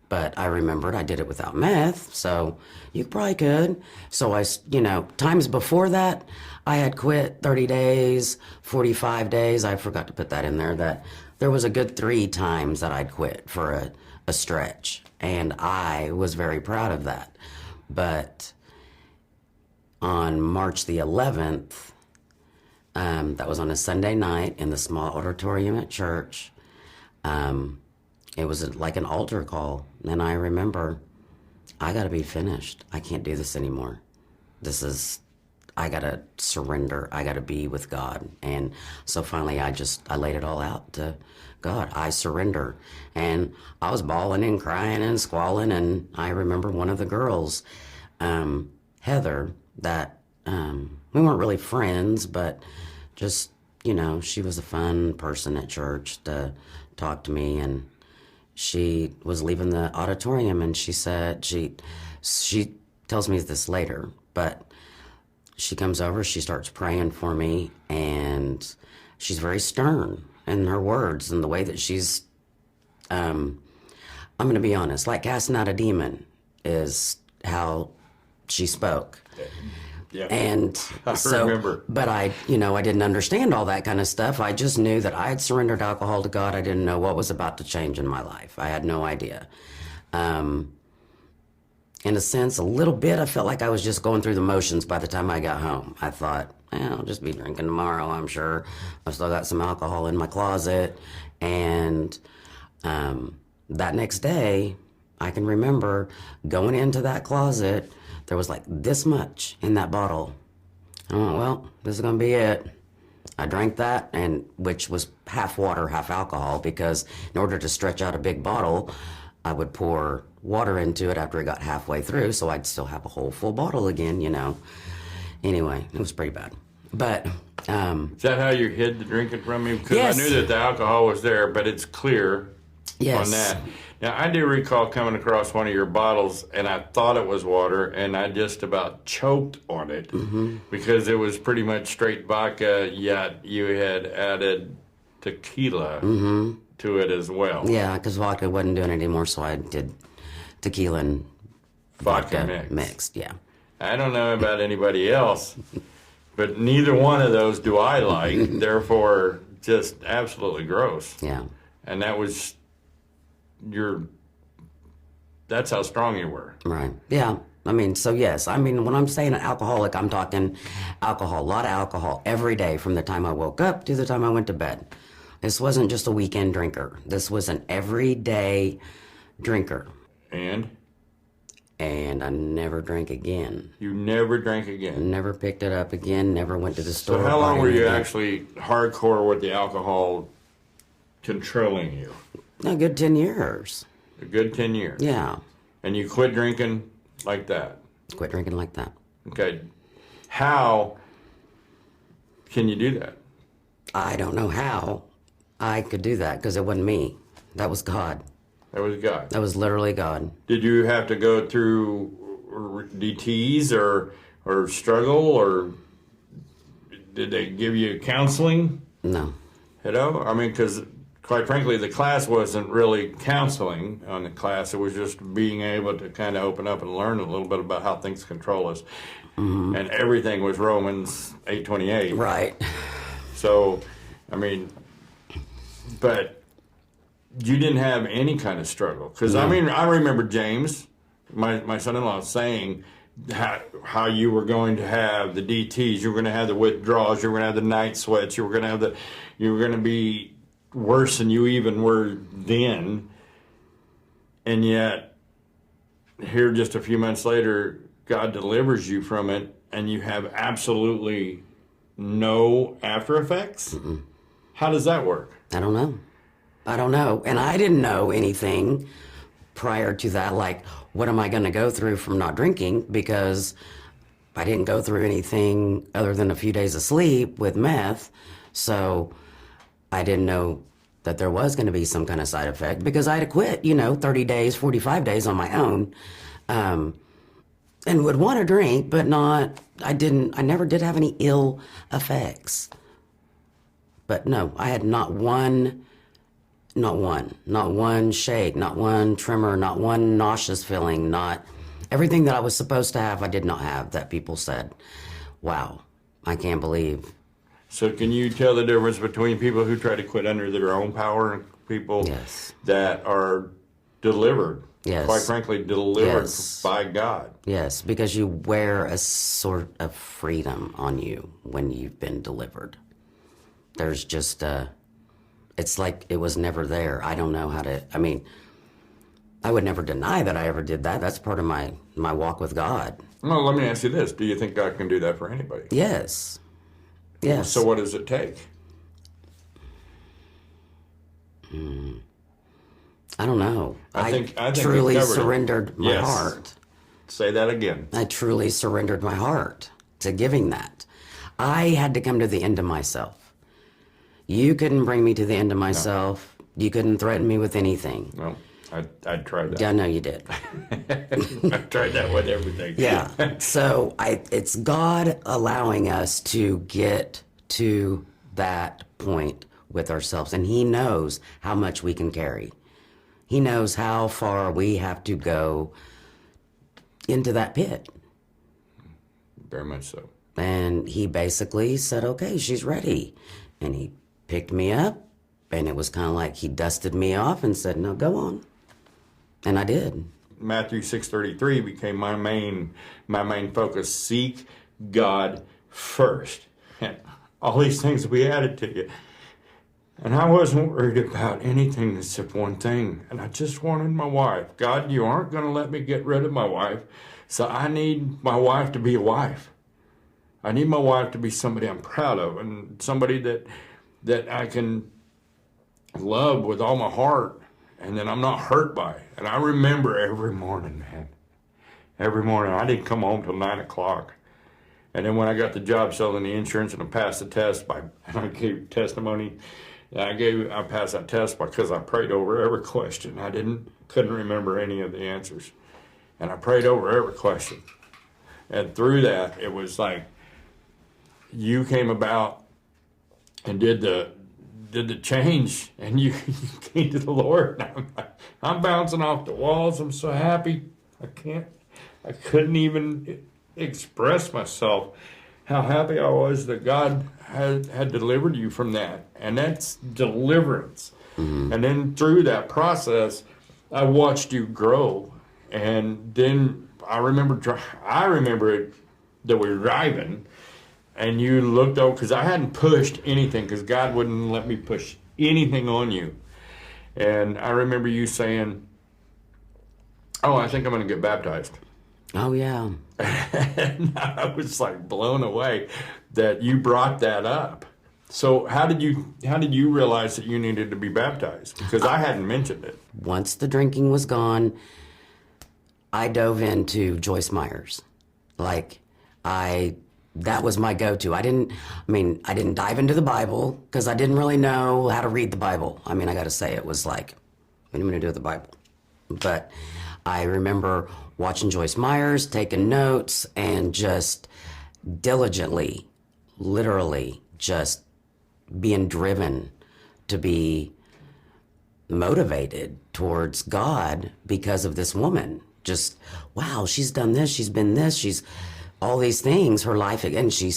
But I remembered I did it without meth, so you probably could. So times before that, I had quit 30 days, 45 days. I forgot to put that in there, that there was a good 3 times that I'd quit for a stretch. And I was very proud of that. But on March the 11th, that was on a Sunday night in the small auditorium at church, it was like an altar call. And I remember, I got to be finished. I can't do this anymore. I got to surrender. I got to be with God. And so finally, I laid it all out to God. I surrender. And I was bawling and crying and squalling. And I remember one of the girls, Heather, that we weren't really friends, but just she was a fun person at church to talk to me, and she was leaving the auditorium, and she said, she tells me this later, but she comes over, she starts praying for me, and she's very stern in her words and the way that she's, I'm going to be honest, like casting out a demon is how she spoke. Yeah. And I remember. But I didn't understand all that kind of stuff. I just knew that I had surrendered alcohol to God. I didn't know what was about to change in my life. I had no idea. In a sense, a little bit, I felt like I was just going through the motions by the time I got home. I thought, I'll just be drinking tomorrow, I'm sure. I've still got some alcohol in my closet. And that next day, I can remember going into that closet. There was like this much in that bottle. I went, well, this is going to be it. I drank that, and which was half water, half alcohol, because in order to stretch out a big bottle, I would pour water into it after it got halfway through, so I'd still have a whole full bottle again, Anyway, it was pretty bad. But is that how you hid the drinking from me? Because yes. I knew that the alcohol was there, but it's clear on that. Now, I do recall coming across one of your bottles, and I thought it was water, and I just about choked on it because it was pretty much straight vodka, yet you had added tequila to it as well. Yeah, because vodka wasn't doing it anymore, so I did tequila and vodka mixed. Yeah. I don't know about anybody else, but neither one of those do I like. Therefore, just absolutely gross. Yeah. And that was that's how strong you were. Right. Yeah. So yes. When I'm saying an alcoholic, I'm talking alcohol, a lot of alcohol every day from the time I woke up to the time I went to bed. This wasn't just a weekend drinker. This was an everyday drinker. And I never drank again. You never drank again? Never picked it up again, never went to the store. So how long were you actually hardcore with the alcohol controlling you? A good 10 years. A good 10 years? Yeah. And you quit drinking like that? Quit drinking like that. Okay. How can you do that? I don't know how I could do that, because it wasn't me. That was God. That was God. That was literally God. Did you have to go through DTs or struggle, or did they give you counseling? No. Because quite frankly, the class wasn't really counseling on the class. It was just being able to kind of open up and learn a little bit about how things control us. And everything was Romans 8:28. Right. So, but you didn't have any kind of struggle. Because, I remember James, my son-in-law, saying how you were going to have the DTs, you were going to have the withdrawals, you were going to have the night sweats, you were going to be worse than you even were then. And yet, here just a few months later, God delivers you from it, and you have absolutely no after effects? How does that work? I don't know. And I didn't know anything prior to that, like, what am I going to go through from not drinking? Because I didn't go through anything other than a few days of sleep with meth. So I didn't know that there was going to be some kind of side effect, because I had to quit, 30 days, 45 days on my own. And would want to drink, but I never did have any ill effects. But no, I had not one shake, not one tremor, not one nauseous feeling, not everything that I was supposed to have, I did not have, that people said, wow, I can't believe. So can you tell the difference between people who try to quit under their own power and people that are delivered? Yes. Quite frankly, delivered by God. Yes, because you wear a sort of freedom on you when you've been delivered. There's just it's like it was never there. I don't know how to, I would never deny that I ever did that. That's part of my walk with God. Well, let me ask you this. Do you think God can do that for anybody? Yes. Yes. So what does it take? I don't know. I think truly surrendered my heart. Say that again. I truly surrendered my heart to giving that. I had to come to the end of myself. You couldn't bring me to the end of myself. No. You couldn't threaten me with anything. No, I tried that. Yeah, I know you did. I tried that with everything. Yeah. So it's God allowing us to get to that point with ourselves. And he knows how much we can carry. He knows how far we have to go into that pit. Very much so. And he basically said, okay, she's ready. And he picked me up, and it was kind of like he dusted me off and said, no, go on. And I did. Matthew 6:33 became my main focus. Seek God first. And all these things will be added to you. And I wasn't worried about anything except one thing. And I just wanted my wife. God, you aren't going to let me get rid of my wife. So I need my wife to be a wife. I need my wife to be somebody I'm proud of and somebody that I can love with all my heart and that I'm not hurt by. And I remember every morning, man. Every morning. I didn't come home till 9 o'clock. And then when I got the job selling the insurance and I passed the test and I gave testimony, I passed that test because I prayed over every question. I couldn't remember any of the answers. And I prayed over every question. And through that, it was like, you came about and did the change, and you came to the Lord. I'm bouncing off the walls. I'm so happy. I couldn't even express myself how happy I was that God had delivered you from that. And that's deliverance. Mm-hmm. And then through that process, I watched you grow. And then I remember it that we were driving, and you looked over, because I hadn't pushed anything, because God wouldn't let me push anything on you. And I remember you saying, oh, I think I'm going to get baptized. Oh, yeah. And I was like blown away that you brought that up. So how did you realize that you needed to be baptized? Because I hadn't mentioned it. Once the drinking was gone, I dove into Joyce Meyer's. That was my go-to. I didn't dive into the Bible because I didn't really know how to read the Bible. I got to say, it was like, what am I going to do with the Bible? But I remember watching Joyce Meyer's, taking notes, and just diligently, literally, just being driven to be motivated towards God because of this woman. Just, wow, she's done this, she's been this, she's all these things, her life, and she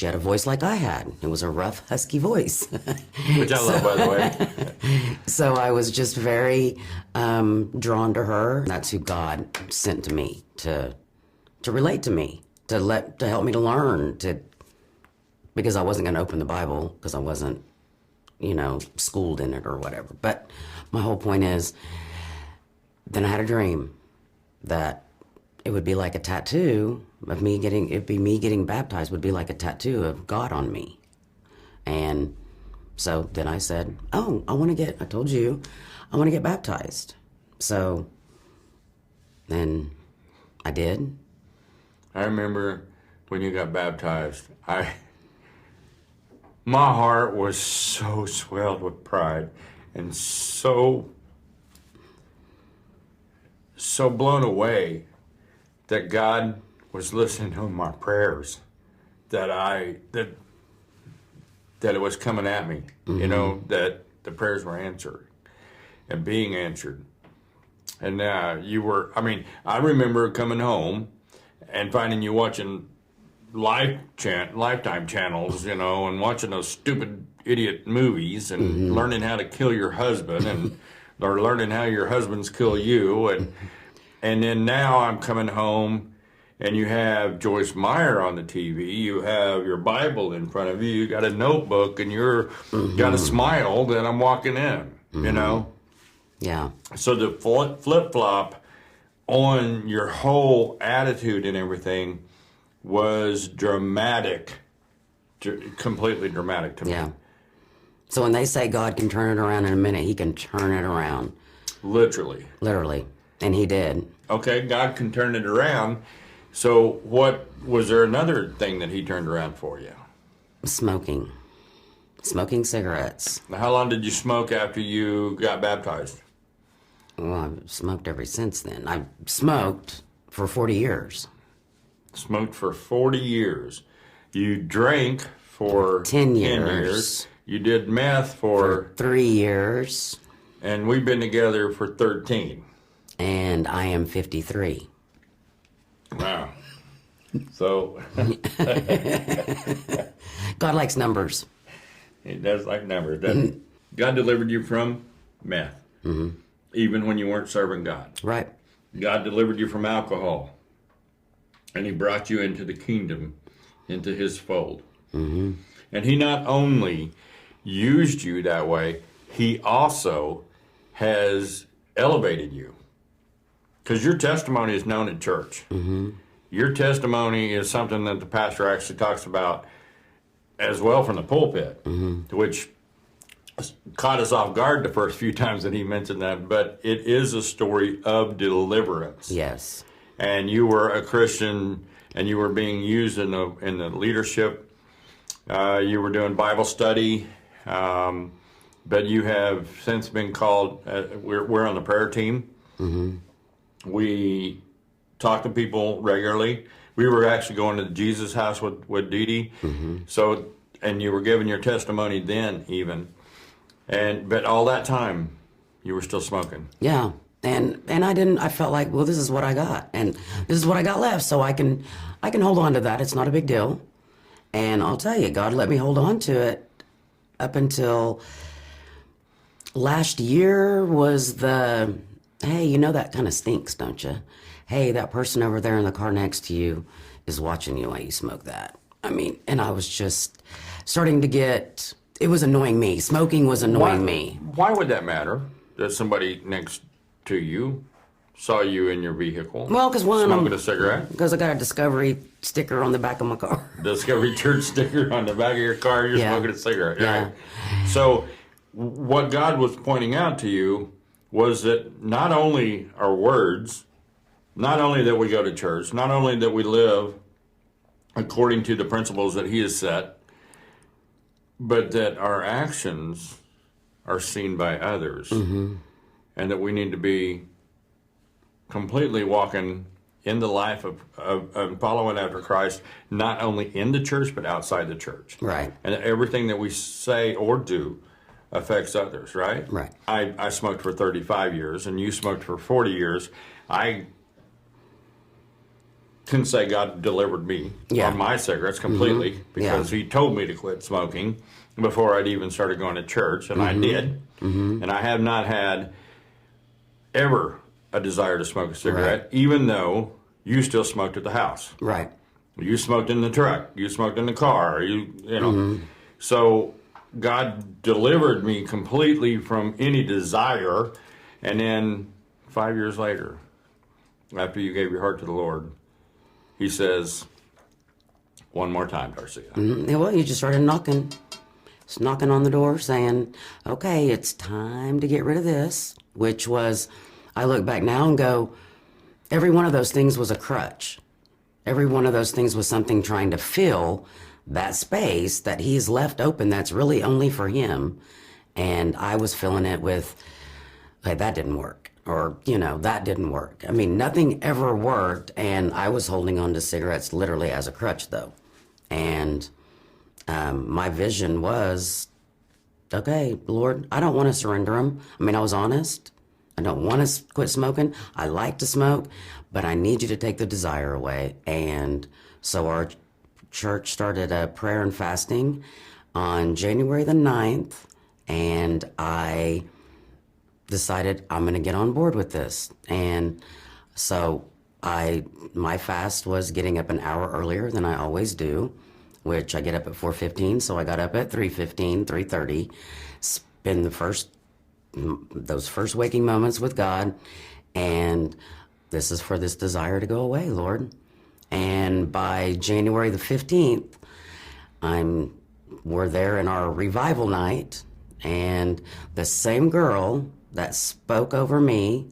had a voice like I had. It was a rough, husky voice. Which I love, by the way. So I was just very drawn to her. That's who God sent to me to relate to me, to help me to learn, because I wasn't going to open the Bible because I wasn't, schooled in it or whatever. But my whole point is, then I had a dream that it would be like a tattoo of me getting baptized would be like a tattoo of God on me. And so then I said, oh, I want to get baptized. So then I did. I remember when you got baptized, my heart was so swelled with pride and so blown away that God was listening to my prayers, that it was coming at me, mm-hmm. That the prayers were answered and being answered. And I remember coming home and finding you watching Lifetime channels, and watching those stupid idiot movies and mm-hmm. learning how to kill your husband or learning how your husbands kill you. And then now I'm coming home and you have Joyce Meyer on the TV, you have your Bible in front of you, you got a notebook, and you're mm-hmm. got a smile that I'm walking in, mm-hmm. Yeah. So the flip-flop on your whole attitude and everything was dramatic, completely dramatic to me. Yeah. So when they say God can turn it around in a minute, he can turn it around. Literally. And he did. Okay, God can turn it around. So was there another thing that he turned around for you? Smoking. Smoking cigarettes. Now, how long did you smoke after you got baptized? Well, I've smoked ever since then. I've smoked for 40 years. Smoked for 40 years. You drank for 10 years. You did meth for 3 years. And we've been together for 13. And I am 53. Wow. So. God likes numbers. He does like numbers, doesn't he? God delivered you from meth. Mm-hmm. Even when you weren't serving God. Right. God delivered you from alcohol. And he brought you into the kingdom, into his fold. Mm-hmm. And he not only used you that way, he also has elevated you. Because your testimony is known in church. Mm-hmm. Your testimony is something that the pastor actually talks about as well from the pulpit, which caught us off guard the first few times that he mentioned that. But it is a story of deliverance. Yes. And you were a Christian, and you were being used in the leadership. You were doing Bible study, but you have since been called. We're on the prayer team. Mm-hmm. We talk to people regularly. We were actually going to the Jesus house with Dee Dee. Mm-hmm. So, and you were giving your testimony then, even, but all that time, you were still smoking. Yeah. And I felt like, well, this is what I got, and this is what I got left, so I can hold on to that. It's not a big deal. And I'll tell you, God let me hold on to it up until last year was the, hey, you know that kind of stinks, don't you? Hey, that person over there in the car next to you is watching you while you smoke that. I mean, and I was just starting to get, it was annoying me. Smoking was annoying me. Why would that matter? That somebody next to you saw you in your vehicle? Well, because one, smoking a cigarette? Because I got a Discovery sticker on the back of my car. Discovery Church sticker on the back of your car, you're smoking a cigarette. Yeah. Right? So what God was pointing out to you was that not only our words, not only that we go to church, not only that we live according to the principles that he has set, but that our actions are seen by others. Mm-hmm. And that we need to be completely walking in the life of following after Christ, not only in the church, but outside the church. Right. And everything that we say or do affects others, right? Right. I smoked for 35 years, and you smoked for 40 years. I can say God delivered me on my cigarettes completely because he told me to quit smoking before I'd even started going to church, and I did. Mm-hmm. And I have not had ever a desire to smoke a cigarette, even though you still smoked at the house. Right. You smoked in the truck. You smoked in the car. You know. Mm-hmm. So God delivered me completely from any desire. And then 5 years later, after you gave your heart to the Lord, he says, one more time, Darcia. Mm-hmm. Well, you just started knocking. Just knocking on the door saying, okay, it's time to get rid of this, which was, I look back now and go, every one of those things was a crutch. Every one of those things was something trying to fill that space that he's left open that's really only for him. And I was filling it with, hey, that didn't work. Or, that didn't work. I mean, nothing ever worked. And I was holding on to cigarettes literally as a crutch, though. And my vision was, okay, Lord, I don't want to surrender them. I mean, I was honest. I don't want to quit smoking. I like to smoke, but I need you to take the desire away. And so our church started a prayer and fasting on January the 9th, and I decided I'm going to get on board with this. And so my fast was getting up an hour earlier than I always do, which I get up at 4:15, so I got up at 3:15, 3:30, spend those first waking moments with God, and this is for this desire to go away, Lord. And by January the 15th, we're there in our revival night, and the same girl that spoke over me,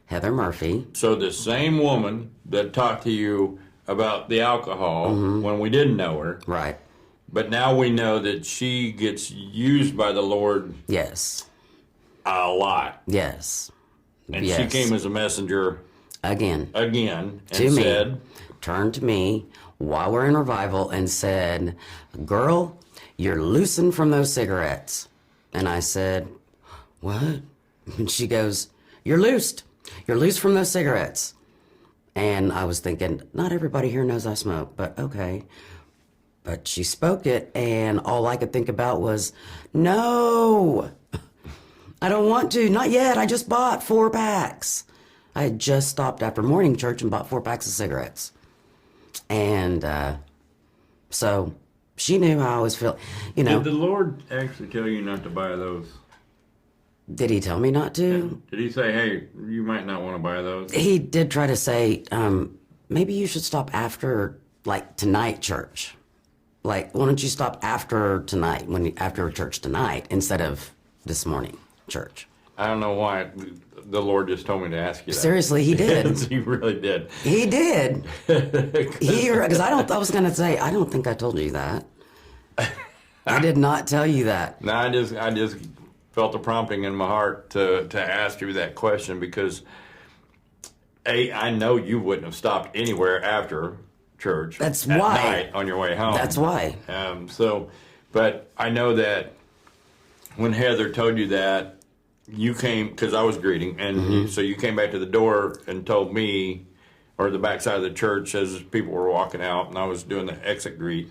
Heather Murphy. So the same woman that talked to you about the alcohol when we didn't know her. Right. But now we know that she gets used by the Lord Yes. a lot. Yes. And yes. she came as a messenger again and to said, me, turned to me while we're in revival and said, "Girl, you're loosened from those cigarettes." And I said, "What?" And she goes, "You're loosed. You're loose from those cigarettes." And I was thinking, not everybody here knows I smoke, but okay. But she spoke it, and all I could think about was, no, I don't want to. Not yet. I just bought 4 packs. I had just stopped after morning church and bought 4 packs of cigarettes. And so she knew how I was feeling. You know, did the Lord actually tell you not to buy those? did he tell me not to? Did he say, hey, you might not want to buy those? He did try to say, maybe you should stop after, like, tonight church. Like, why don't you stop after tonight, after church tonight, instead of this morning church? I don't know why the Lord just told me to ask you that. Seriously, he did. He really did. He did. Because I was going to say, I don't think I told you that. I did not tell you that. No, I just felt a prompting in my heart to ask you that question because, I know you wouldn't have stopped anywhere after church. That's at why. night on your way home. That's why. But I know that when Heather told you that, you came, because I was greeting, and so you came back to the door and told me, or the backside of the church as people were walking out, and I was doing the exit greet,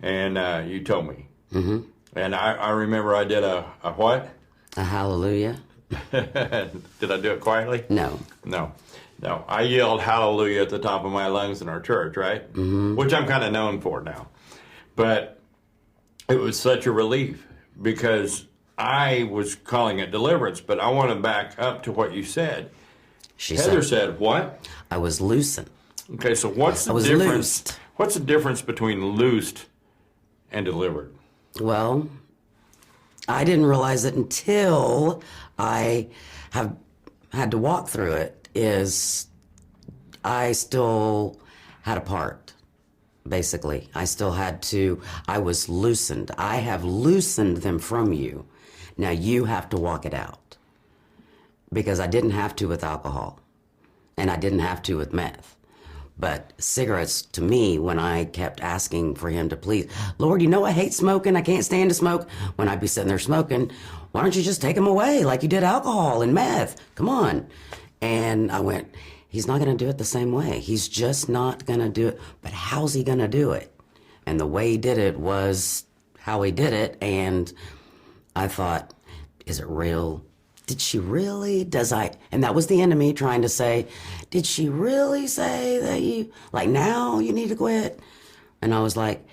and you told me. Mm-hmm. And I remember I did a what? A hallelujah? Did I do it quietly? No. No. I yelled hallelujah at the top of my lungs in our church, right? Mm-hmm. Which I'm kind of known for now. But it was such a relief because I was calling it deliverance, but I want to back up to what you said. Heather said what? I was loosened. Okay, so what's the difference? Loosed. What's the difference between loosed and delivered? Well, I didn't realize it until I have had to walk through it. I still had a part, basically. I was loosened. I have loosened them from you. Now you have to walk it out. Because I didn't have to with alcohol. And I didn't have to with meth. But cigarettes, to me, when I kept asking for him to please, Lord, you know I hate smoking. I can't stand to smoke. When I'd be sitting there smoking, why don't you just take them away like you did alcohol and meth? Come on. And I went, he's not going to do it the same way. He's just not going to do it. But how's he going to do it? And the way he did it was how he did it. And I thought, is it real? Did she really? And that was the enemy trying to say, did she really say that now you need to quit? And I was like,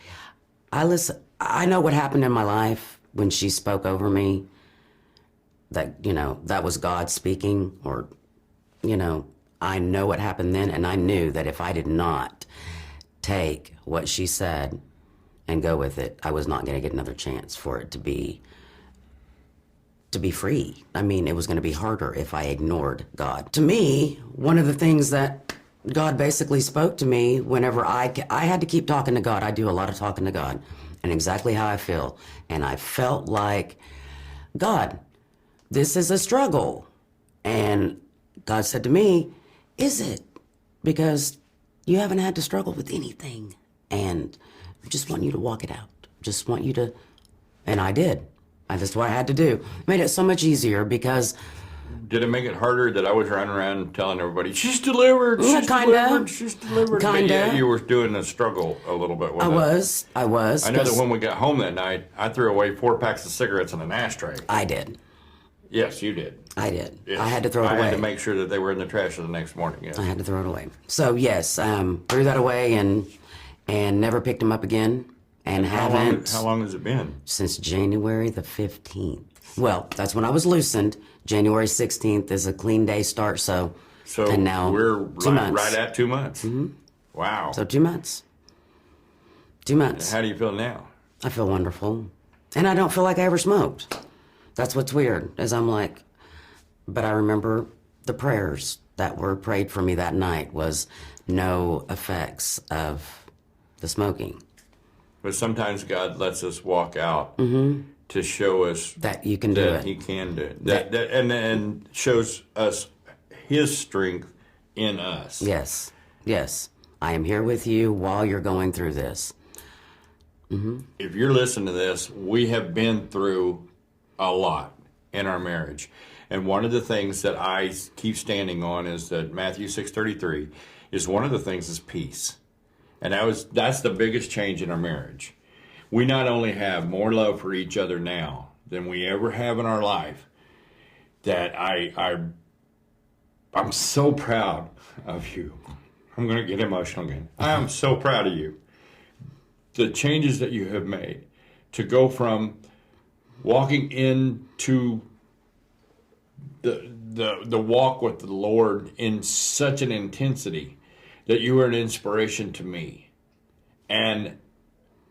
I know what happened in my life when she spoke over me, that, that was God speaking, or, I know what happened then. And I knew that if I did not take what she said and go with it, I was not going to get another chance for it to be free. I mean, it was going to be harder if I ignored God. To me, one of the things that God basically spoke to me whenever I had to keep talking to God. I do a lot of talking to God and exactly how I feel. And I felt like, God, this is a struggle. And God said to me, is it? Because you haven't had to struggle with anything. And I just want you to walk it out. Just want you to, and I did. That's what I had to do. Made it so much easier because... Did it make it harder that I was running around telling everybody, she's delivered, she's delivered? Kinda. Yeah, you were doing a struggle a little bit with it. I was. I know that when we got home that night, I threw away 4 packs of cigarettes in an ashtray. I did. Yes, you did. I did. Yes. I had to throw it away. I had to make sure that they were in the trash the next morning, yes. I had to throw it away. So, yes, threw that away and never picked them up again. And how long has it been? Since January the 15th. Well, that's when I was loosened. January 16th is a clean day start, so and now we're 2 months. Right at 2 months. Mm-hmm. Wow. So 2 months. 2 months. How do you feel now? I feel wonderful. And I don't feel like I ever smoked. That's what's weird, is I'm like, but I remember the prayers that were prayed for me that night was no effects of the smoking. But sometimes God lets us walk out to show us that you can do that it. He can do it. And shows us His strength in us. Yes, yes. I am here with you while you're going through this. If you're listening to this, we have been through a lot in our marriage. And one of the things that I keep standing on is that Matthew 6:33 is one of the things is peace. And that's the biggest change in our marriage. We not only have more love for each other now than we ever have in our life, that I'm so proud of you. I'm going to get emotional again. I am so proud of you. The changes that you have made to go from walking into the walk with the Lord in such an intensity that you are an inspiration to me. And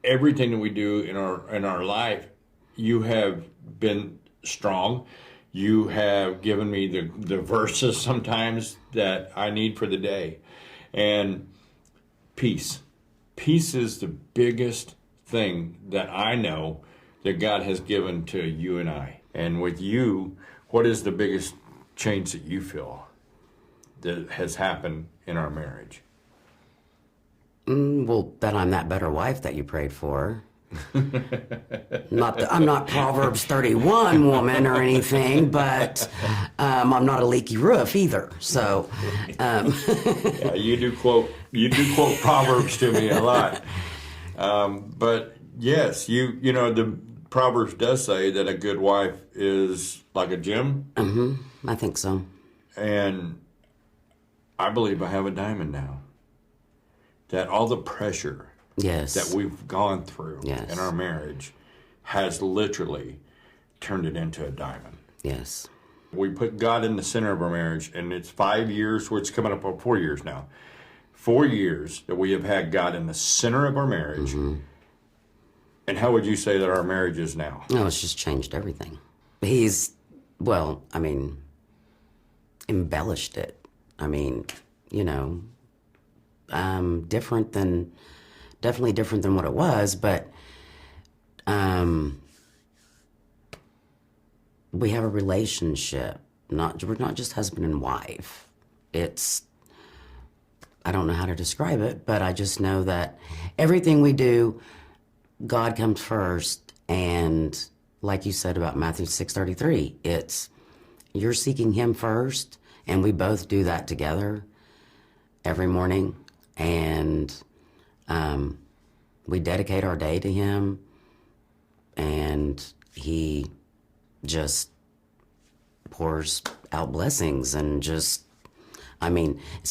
everything that we do in our life, you have been strong. You have given me the verses sometimes that I need for the day. And peace. Peace is the biggest thing that I know that God has given to you and I. And with you, what is the biggest change that you feel that has happened in our marriage? Well, that I'm that better wife that you prayed for. I'm not Proverbs 31 woman or anything, but I'm not a leaky roof either. So, Yeah, you do quote Proverbs to me a lot. But yes, you know the Proverbs does say that a good wife is like a gem. I think so. And I believe I have a diamond now. That all the pressure that we've gone through in our marriage has literally turned it into a diamond. Yes. We put God in the center of our marriage, and it's 5 years, it's coming up on 4 years now. 4 years that we have had God in the center of our marriage. And how would you say that our marriage is now? No, it's just changed everything. He's, embellished it. Definitely different than what it was, but we have a relationship. We're not just husband and wife. I don't know how to describe it, but I just know that everything we do, God comes first. And like you said about Matthew 6:33, you're seeking Him first, and we both do that together every morning. And we dedicate our day to Him, and He just pours out blessings. And it's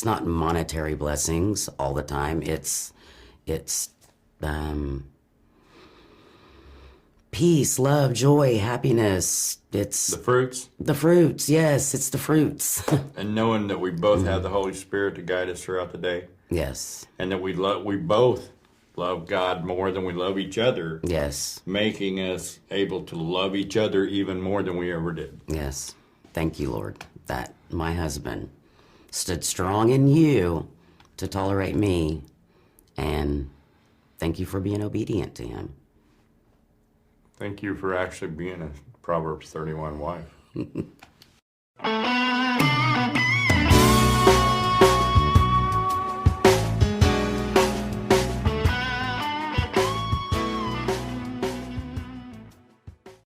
not monetary blessings all the time. It's peace, love, joy, happiness. It's the fruits. The fruits, yes, it's the fruits. And knowing that we both have the Holy Spirit to guide us throughout the day. Yes. And that we both love God more than we love each other. Yes. Making us able to love each other even more than we ever did. Yes. Thank you, Lord, that my husband stood strong in you to tolerate me. And thank you for being obedient to Him. Thank you for actually being a Proverbs 31 wife.